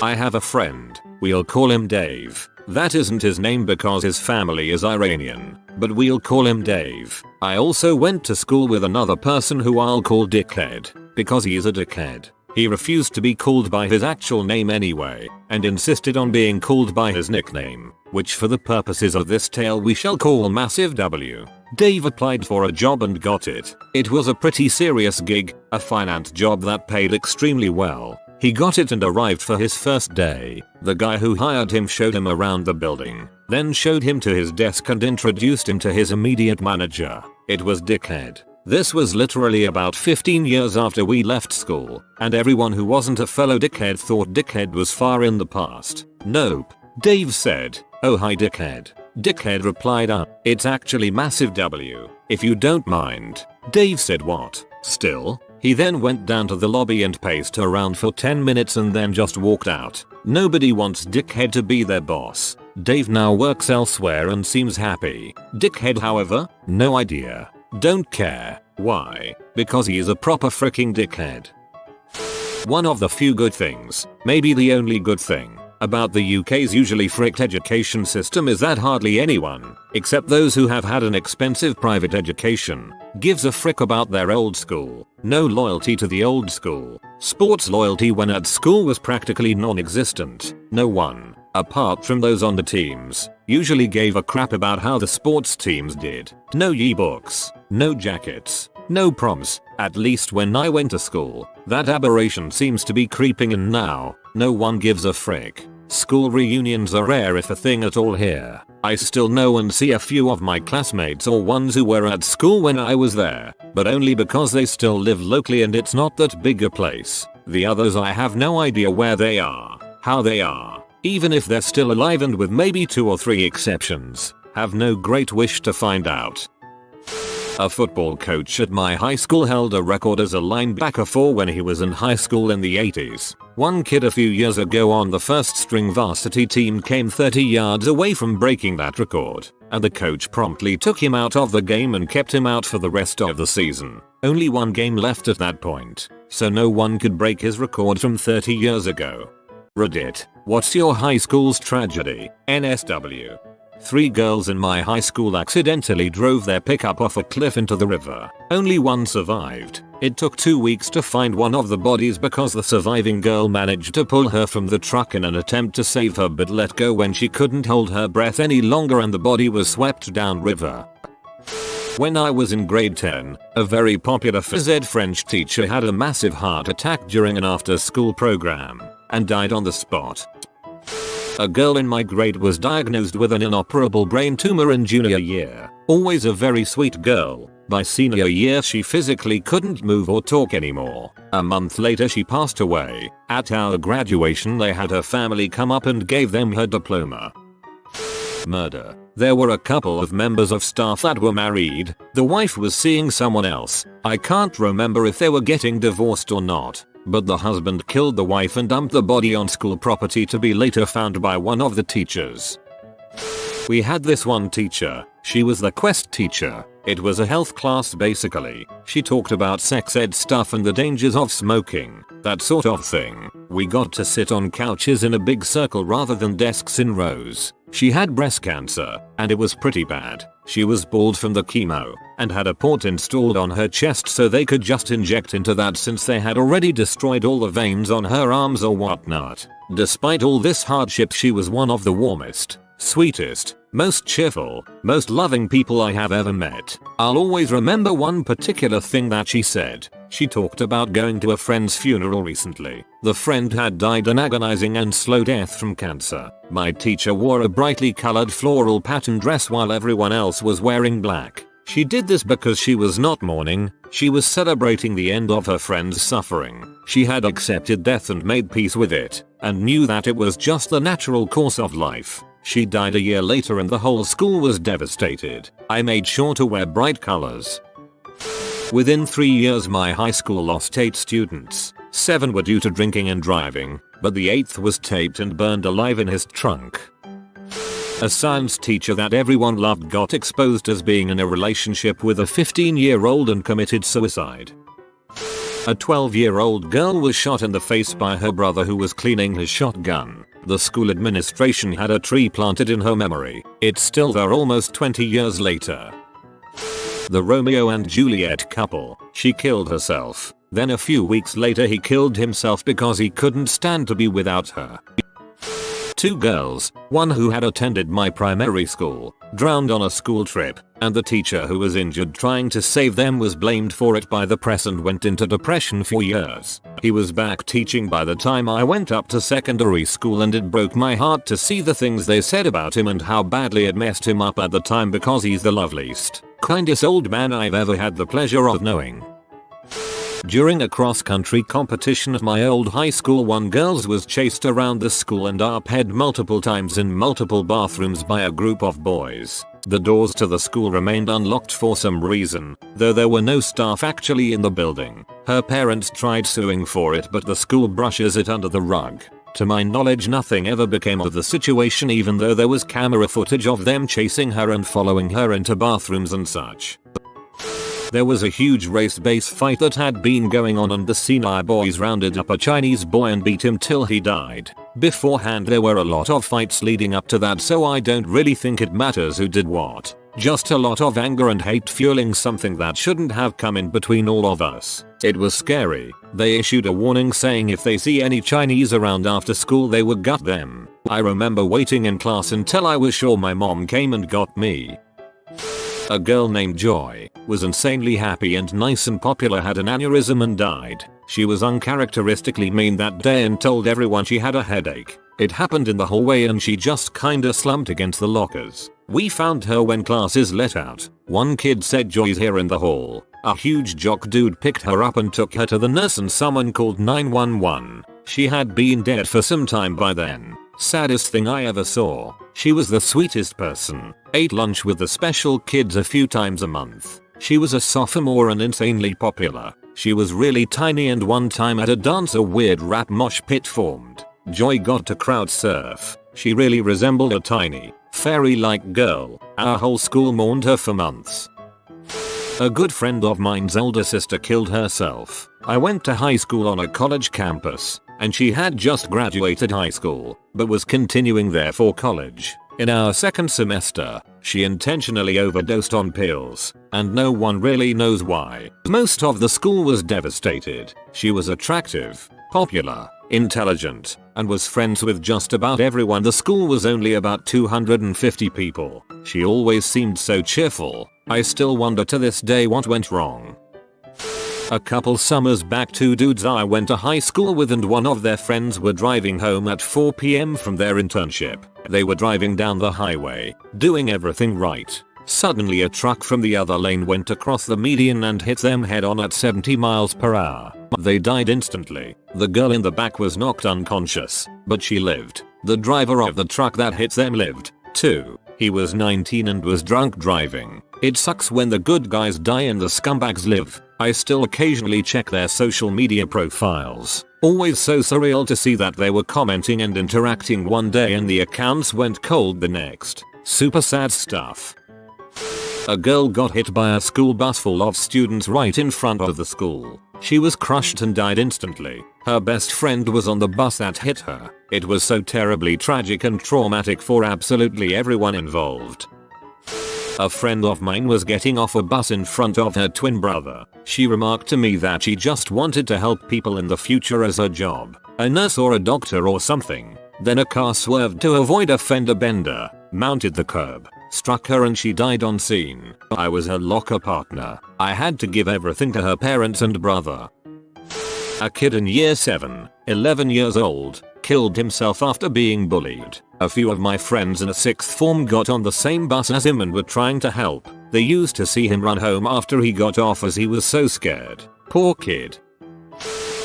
I have a friend, we'll call him Dave. That isn't his name because his family is Iranian, but we'll call him Dave. I also went to school with another person who I'll call Dickhead, because he's a dickhead. He refused to be called by his actual name anyway, and insisted on being called by his nickname, which for the purposes of this tale we shall call Massive W. Dave applied for a job and got it. It was a pretty serious gig, a finance job that paid extremely well. He got it and arrived for his first day. The guy who hired him showed him around the building, then showed him to his desk and introduced him to his immediate manager. It was Dickhead. This was literally about 15 years after we left school, and everyone who wasn't a fellow dickhead thought dickhead was far in the past. Nope. Dave said, "Oh hi dickhead." Dickhead replied, "It's actually massive W, if you don't mind." Dave said, "What? Still?" He then went down to the lobby and paced around for 10 minutes and then just walked out. Nobody wants dickhead to be their boss. Dave now works elsewhere and seems happy. Dickhead, however, no idea. Don't care. Why? Because he is a proper freaking dickhead. One of the few good things, maybe the only good thing, about the UK's usually fricked education system is that hardly anyone, except those who have had an expensive private education, gives a frick about their old school. No loyalty to the old school. Sports loyalty when at school was practically non-existent. No one, apart from those on the teams, usually gave a crap about how the sports teams did. No yearbooks, no jackets, no proms, at least when I went to school. That aberration seems to be creeping in now. No one gives a frick. School reunions are rare if a thing at all here. I still know and see a few of my classmates or ones who were at school when I was there, but only because they still live locally and it's not that big a place. The others I have no idea where they are, how they are, even if they're still alive, and with maybe 2 or 3 exceptions, have no great wish to find out. A football coach at my high school held a record as a linebacker for when he was in high school in the 80s. One kid a few years ago on the first string varsity team came 30 yards away from breaking that record, and the coach promptly took him out of the game and kept him out for the rest of the season. Only one game left at that point, so no one could break his record from 30 years ago. Reddit, what's your high school's tragedy? NSW. 3 girls in my high school accidentally drove their pickup off a cliff into the river. Only one survived. It took 2 weeks to find one of the bodies because the surviving girl managed to pull her from the truck in an attempt to save her but let go when she couldn't hold her breath any longer and the body was swept downriver. When I was in grade 10, a very popular phys ed French teacher had a massive heart attack during an after-school program and died on the spot. A girl in my grade was diagnosed with an inoperable brain tumor in junior year. Always a very sweet girl. By senior year she physically couldn't move or talk anymore. A month later she passed away. At our graduation they had her family come up and gave them her diploma. Murder. There were a couple of members of staff that were married. The wife was seeing someone else. I can't remember if they were getting divorced or not, but the husband killed the wife and dumped the body on school property to be later found by one of the teachers. We had this one teacher. She was the quest teacher. It was a health class basically. She talked about sex ed stuff and the dangers of smoking, that sort of thing. We got to sit on couches in a big circle rather than desks in rows. She had breast cancer, and it was pretty bad. She was bald from the chemo, and had a port installed on her chest so they could just inject into that since they had already destroyed all the veins on her arms or whatnot. Despite all this hardship she was one of the warmest, sweetest, most cheerful, most loving people I have ever met. I'll always remember one particular thing that she said. She talked about going to a friend's funeral recently. The friend had died an agonizing and slow death from cancer. My teacher wore a brightly colored floral pattern dress while everyone else was wearing black. She did this because she was not mourning, she was celebrating the end of her friend's suffering. She had accepted death and made peace with it, and knew that it was just the natural course of life. She died a year later and the whole school was devastated. I made sure to wear bright colors. Within 3 years my high school lost 8 students. 7 were due to drinking and driving, but the 8th was taped and burned alive in his trunk. A science teacher that everyone loved got exposed as being in a relationship with a 15-year-old and committed suicide. A 12-year-old girl was shot in the face by her brother who was cleaning his shotgun. The school administration had a tree planted in her memory. It's still there almost 20 years later. The Romeo and Juliet couple. She killed herself. Then a few weeks later he killed himself because he couldn't stand to be without her. 2 girls, one who had attended my primary school, drowned on a school trip, and the teacher who was injured trying to save them was blamed for it by the press and went into depression for years. He was back teaching by the time I went up to secondary school, and it broke my heart to see the things they said about him and how badly it messed him up at the time because he's the loveliest, Kindest old man I've ever had the pleasure of knowing. During a cross-country competition at my old high school, one girl was chased around the school and arped multiple times in multiple bathrooms by a group of boys. The doors to the school remained unlocked for some reason, though there were no staff actually in the building. Her parents tried suing for it, but the school brushes it under the rug. To my knowledge, nothing ever became of the situation, even though there was camera footage of them chasing her and following her into bathrooms and such. There was a huge race-based fight that had been going on, and the senior boys rounded up a Chinese boy and beat him till he died. Beforehand there were a lot of fights leading up to that, so I don't really think it matters who did what. Just a lot of anger and hate fueling something that shouldn't have come in between all of us. It was scary. They issued a warning saying if they see any Chinese around after school they would gut them. I remember waiting in class until I was sure my mom came and got me. A girl named Joy was insanely happy and nice and popular, had an aneurysm and died. She was uncharacteristically mean that day and told everyone she had a headache. It happened in the hallway and she just kinda slumped against the lockers. We found her when classes let out. One kid said Joy's here in the hall. A huge jock dude picked her up and took her to the nurse and someone called 911. She had been dead for some time by then. Saddest thing I ever saw. She was the sweetest person. Ate lunch with the special kids a few times a month. She was a sophomore and insanely popular. She was really tiny, and one time at a dance a weird rap mosh pit formed. Joy got to crowd surf. She really resembled a tiny, fairy-like girl. Our whole school mourned her for months. A good friend of mine's older sister killed herself. I went to high school on a college campus, and she had just graduated high school, but was continuing there for college. In our second semester, she intentionally overdosed on pills, and no one really knows why. Most of the school was devastated. She was attractive, popular, intelligent, and was friends with just about everyone. The school was only about 250 people. She always seemed so cheerful. I still wonder to this day what went wrong. A couple summers back, two dudes I went to high school with and one of their friends were driving home at 4 p.m. from their internship. They were driving down the highway, doing everything right. Suddenly a truck from the other lane went across the median and hit them head on at 70 miles per hour. They died instantly. The girl in the back was knocked unconscious, but she lived. The driver of the truck that hit them lived, too. He was 19 and was drunk driving. It sucks when the good guys die and the scumbags live. I still occasionally check their social media profiles. Always so surreal to see that they were commenting and interacting one day and the accounts went cold the next. Super sad stuff. A girl got hit by a school bus full of students right in front of the school. She was crushed and died instantly. Her best friend was on the bus that hit her. It was so terribly tragic and traumatic for absolutely everyone involved. A friend of mine was getting off a bus in front of her twin brother. She remarked to me that she just wanted to help people in the future as her job. A nurse or a doctor or something. Then a car swerved to avoid a fender bender, mounted the curb, struck her and she died on scene. I was her locker partner. I had to give everything to her parents and brother. A kid in year 7, 11 years old, killed himself after being bullied. A few of my friends in a 6th form got on the same bus as him and were trying to help. They used to see him run home after he got off as he was so scared. Poor kid.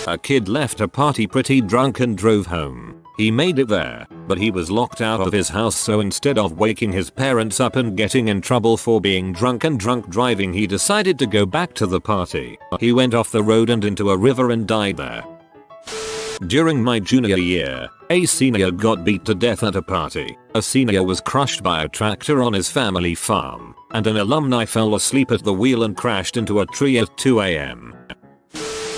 A kid left a party pretty drunk and drove home. He made it there, but he was locked out of his house, so instead of waking his parents up and getting in trouble for being drunk and drunk driving, he decided to go back to the party. He went off the road and into a river and died there. During my junior year, a senior got beat to death at a party. A senior was crushed by a tractor on his family farm, and an alumni fell asleep at the wheel and crashed into a tree at 2 a.m.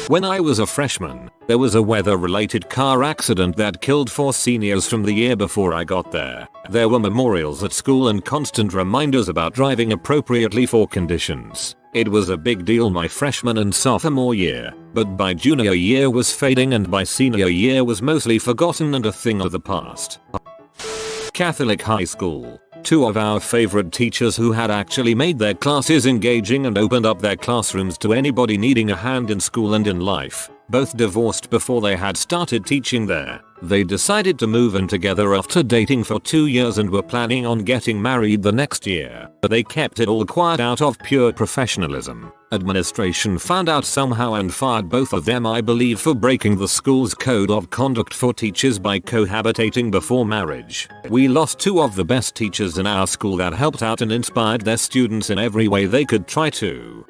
When I was a freshman, there was a weather-related car accident that killed 4 seniors from the year before I got there. There were memorials at school and constant reminders about driving appropriately for conditions. It was a big deal my freshman and sophomore year, but by junior year was fading and by senior year was mostly forgotten and a thing of the past. Catholic high school. 2 of our favorite teachers who had actually made their classes engaging and opened up their classrooms to anybody needing a hand in school and in life. both divorced before they had started teaching there. They decided to move in together after dating for 2 years and were planning on getting married the next year. But they kept it all quiet out of pure professionalism. Administration found out somehow and fired both of them, I believe, for breaking the school's code of conduct for teachers by cohabitating before marriage. We lost 2 of the best teachers in our school that helped out and inspired their students in every way they could try to.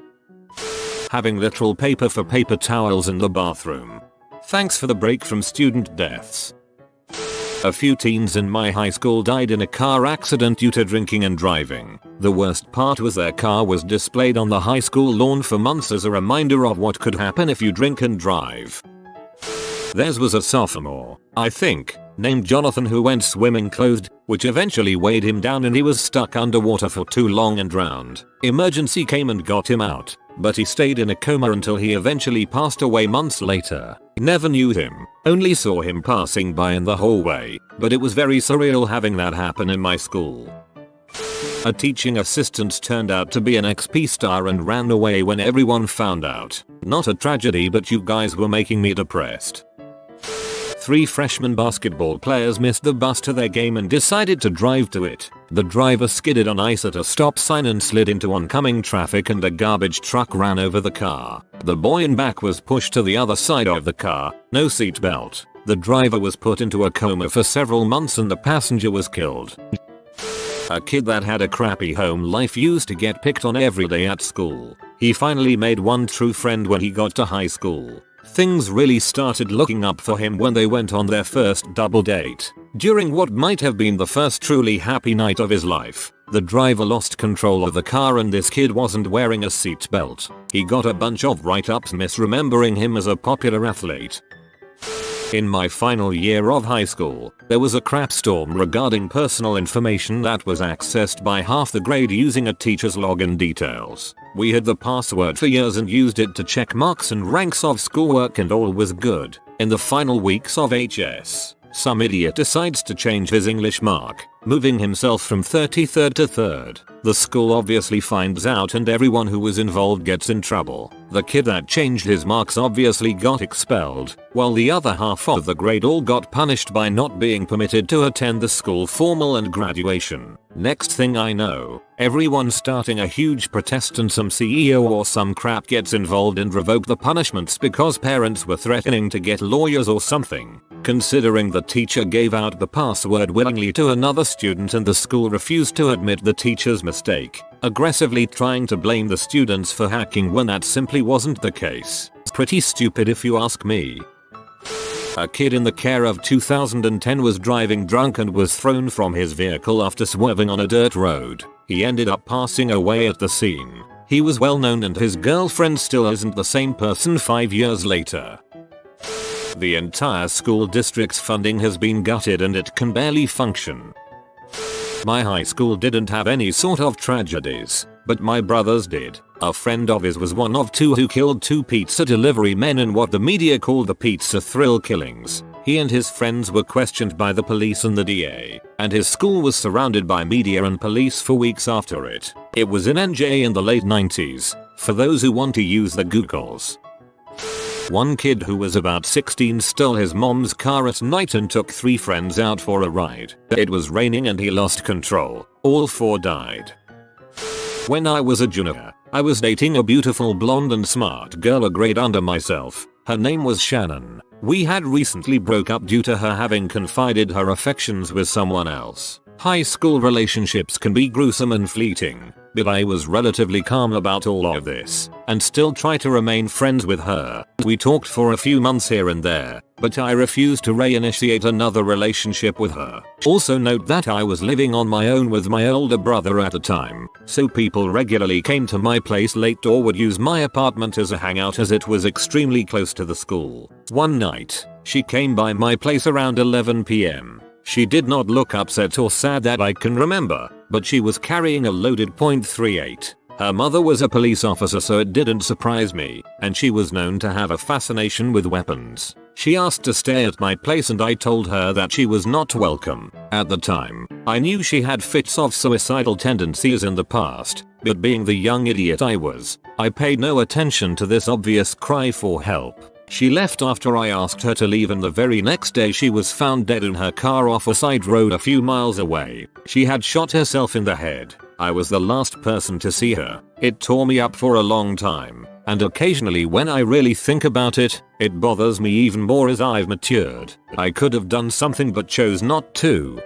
Having literal paper for paper towels in the bathroom. Thanks for the break from student deaths. A few teens in my high school died in a car accident due to drinking and driving. The worst part was their car was displayed on the high school lawn for months as a reminder of what could happen if you drink and drive. Theirs was a sophomore, I think, named Jonathan, who went swimming clothed, which eventually weighed him down and he was stuck underwater for too long and drowned. Emergency came and got him out, but he stayed in a coma until he eventually passed away months later. Never knew him, only saw him passing by in the hallway, but it was very surreal having that happen in my school. A teaching assistant turned out to be an XP star and ran away when everyone found out. Not a tragedy, but you guys were making me depressed. 3 freshman basketball players missed the bus to their game and decided to drive to it. The driver skidded on ice at a stop sign and slid into oncoming traffic, and a garbage truck ran over the car. The boy in back was pushed to the other side of the car, no seatbelt. The driver was put into a coma for several months and the passenger was killed. A kid that had a crappy home life used to get picked on every day at school. He finally made one true friend when he got to high school. Things really started looking up for him when they went on their first double date. During what might have been the first truly happy night of his life, the driver lost control of the car and this kid wasn't wearing a seatbelt. He got a bunch of write-ups misremembering him as a popular athlete. In my final year of high school, there was a crap storm regarding personal information that was accessed by half the grade using a teacher's login details. We had the password for years and used it to check marks and ranks of schoolwork and all was good. In the final weeks of HS, some idiot decides to change his English mark, moving himself from 33rd to 3rd. The school obviously finds out and everyone who was involved gets in trouble. The kid that changed his marks obviously got expelled, while the other half of the grade all got punished by not being permitted to attend the school formal and graduation. Next thing I know, everyone's starting a huge protest and some CEO or some crap gets involved and revoke the punishments because parents were threatening to get lawyers or something. Considering the teacher gave out the password willingly to another student and the school refused to admit the teacher's mistake, aggressively trying to blame the students for hacking when that simply wasn't the case. Pretty stupid if you ask me. A kid in the care of 2010 was driving drunk and was thrown from his vehicle after swerving on a dirt road. He ended up passing away at the scene. He was well known and his girlfriend still isn't the same person 5 years later. The entire school district's funding has been gutted and it can barely function. My high school didn't have any sort of tragedies, but my brothers did. A friend of his was one of 2 who killed 2 pizza delivery men in what the media called the pizza thrill killings. He and his friends were questioned by the police and the DA, and his school was surrounded by media and police for weeks after it. It was in NJ in the late 90s, for those who want to use the Googles. One kid who was about 16 stole his mom's car at night and took 3 friends out for a ride. It was raining and he lost control. All 4 died. When I was a junior, I was dating a beautiful blonde and smart girl a grade under myself. Her name was Shannon. We had recently broke up due to her having confided her affections with someone else. High school relationships can be gruesome and fleeting, but I was relatively calm about all of this, and still try to remain friends with her. We talked for a few months here and there, but I refused to reinitiate another relationship with her. Also note that I was living on my own with my older brother at the time, so people regularly came to my place late or would use my apartment as a hangout as it was extremely close to the school. One night, she came by my place around 11 PM. She did not look upset or sad that I can remember, but she was carrying a loaded .38. Her mother was a police officer, so it didn't surprise me, and she was known to have a fascination with weapons. She asked to stay at my place and I told her that she was not welcome. At the time, I knew she had fits of suicidal tendencies in the past, but being the young idiot I was, I paid no attention to this obvious cry for help. She left after I asked her to leave, and the very next day she was found dead in her car off a side road a few miles away. She had shot herself in the head. I was the last person to see her. It tore me up for a long time, and occasionally when I really think about it, it bothers me even more as I've matured. I could have done something but chose not to.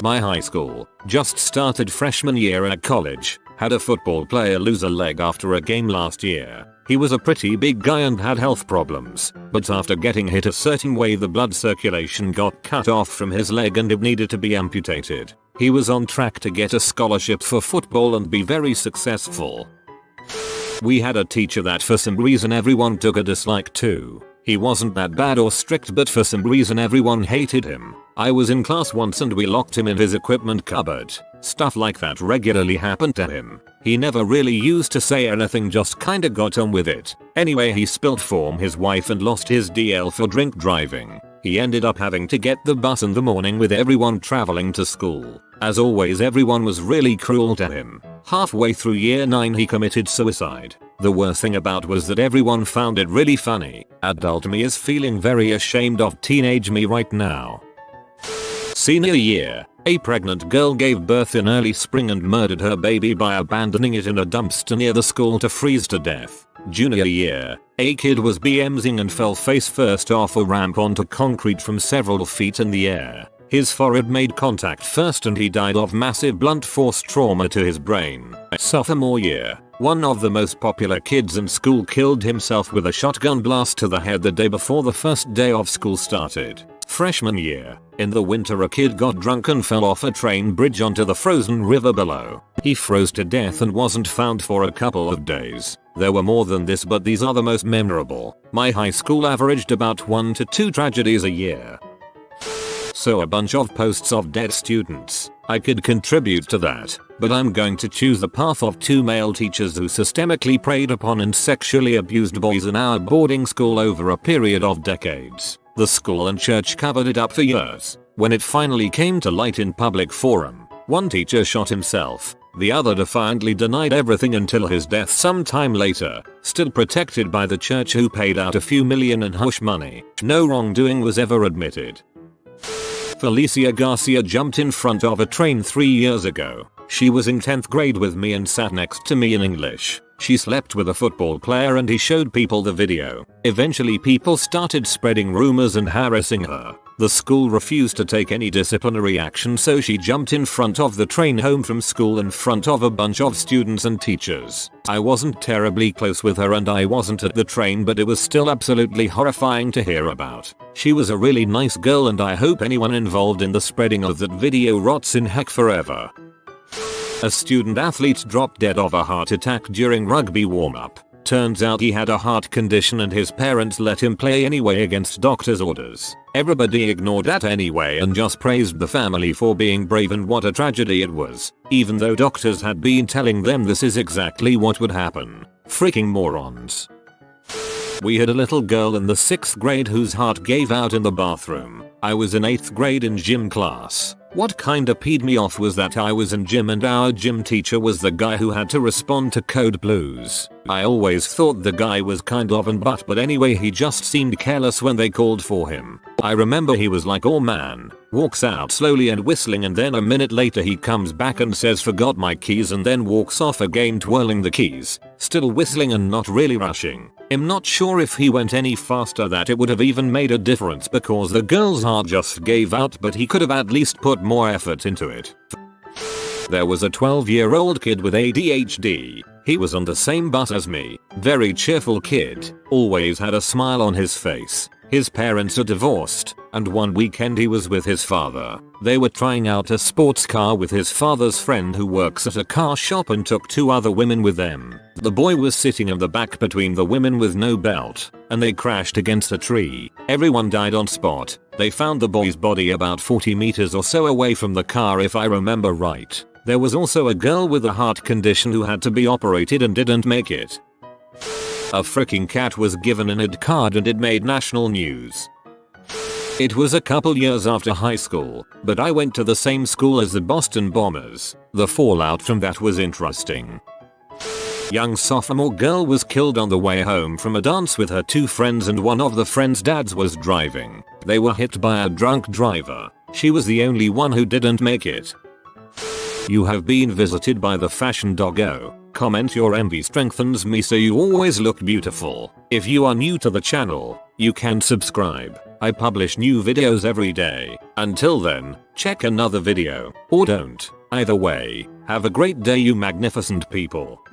My high school just started freshman year at college. Had a football player lose a leg after a game last year. He was a pretty big guy and had health problems, but after getting hit a certain way the blood circulation got cut off from his leg and it needed to be amputated. He was on track to get a scholarship for football and be very successful. We had a teacher that for some reason everyone took a dislike to. He wasn't that bad or strict, but for some reason everyone hated him. I was in class once and we locked him in his equipment cupboard. Stuff like that regularly happened to him. He never really used to say anything, just kinda got on with it. Anyway, he spilled for his wife and lost his DL for drink driving. He ended up having to get the bus in the morning with everyone traveling to school. As always, everyone was really cruel to him. Halfway through year 9 he committed suicide. The worst thing about was that everyone found it really funny. Adult me is feeling very ashamed of teenage me right now. Senior year, a pregnant girl gave birth in early spring and murdered her baby by abandoning it in a dumpster near the school to freeze to death. Junior year, a kid was BMXing and fell face first off a ramp onto concrete from several feet in the air. His forehead made contact first and he died of massive blunt force trauma to his brain. Sophomore year, one of the most popular kids in school killed himself with a shotgun blast to the head the day before the first day of school started. Freshman year, in the winter a kid got drunk and fell off a train bridge onto the frozen river below. He froze to death and wasn't found for a couple of days. There were more than this, but these are the most memorable. My high school averaged about 1 to 2 tragedies a year. So a bunch of posts of dead students. I could contribute to that, but I'm going to choose the path of 2 male teachers who systemically preyed upon and sexually abused boys in our boarding school over a period of decades. The school and church covered it up for years. When it finally came to light in public forum, one teacher shot himself. The other defiantly denied everything until his death some time later, still protected by the church who paid out a few million in hush money. No wrongdoing was ever admitted. Felicia Garcia jumped in front of a train 3 years ago. She was in 10th grade with me and sat next to me in English. She slept with a football player and he showed people the video. Eventually people started spreading rumors and harassing her. The school refused to take any disciplinary action, so she jumped in front of the train home from school in front of a bunch of students and teachers. I wasn't terribly close with her and I wasn't at the train, but it was still absolutely horrifying to hear about. She was a really nice girl and I hope anyone involved in the spreading of that video rots in heck forever. A student athlete dropped dead of a heart attack during rugby warm-up. Turns out he had a heart condition and his parents let him play anyway against doctor's orders. Everybody ignored that anyway and just praised the family for being brave, and what a tragedy it was, even though doctors had been telling them this is exactly what would happen. Freaking morons. We had a little girl in the 6th grade whose heart gave out in the bathroom. I was in 8th grade in gym class. What kinda peed me off was that I was in gym and our gym teacher was the guy who had to respond to code blues. I always thought the guy was kind of an butt, but anyway he just seemed careless when they called for him. I remember he was like, "Oh man," walks out slowly and whistling, and then a minute later he comes back and says, "Forgot my keys," and then walks off again twirling the keys, still whistling and not really rushing. I'm not sure if he went any faster that it would have even made a difference because the girl's heart just gave out, but he could have at least put more effort into it. There was a 12-year-old kid with ADHD. He was on the same bus as me. Very cheerful kid. Always had a smile on his face. His parents are divorced, and one weekend he was with his father. They were trying out a sports car with his father's friend who works at a car shop and took 2 other women with them. The boy was sitting in the back between the women with no belt, and they crashed against a tree. Everyone died on spot. They found the boy's body about 40 meters or so away from the car if I remember right. There was also a girl with a heart condition who had to be operated and didn't make it. A freaking cat was given an ID card and it made national news. It was a couple years after high school, but I went to the same school as the Boston Bombers. The fallout from that was interesting. Young sophomore girl was killed on the way home from a dance with her 2 friends and one of the friends' dads was driving. They were hit by a drunk driver. She was the only one who didn't make it. You have been visited by the fashion doggo. Comment your envy strengthens me so you always look beautiful. If you are new to the channel, you can subscribe. I publish new videos every day. Until then, check another video, or don't. Either way, have a great day you magnificent people.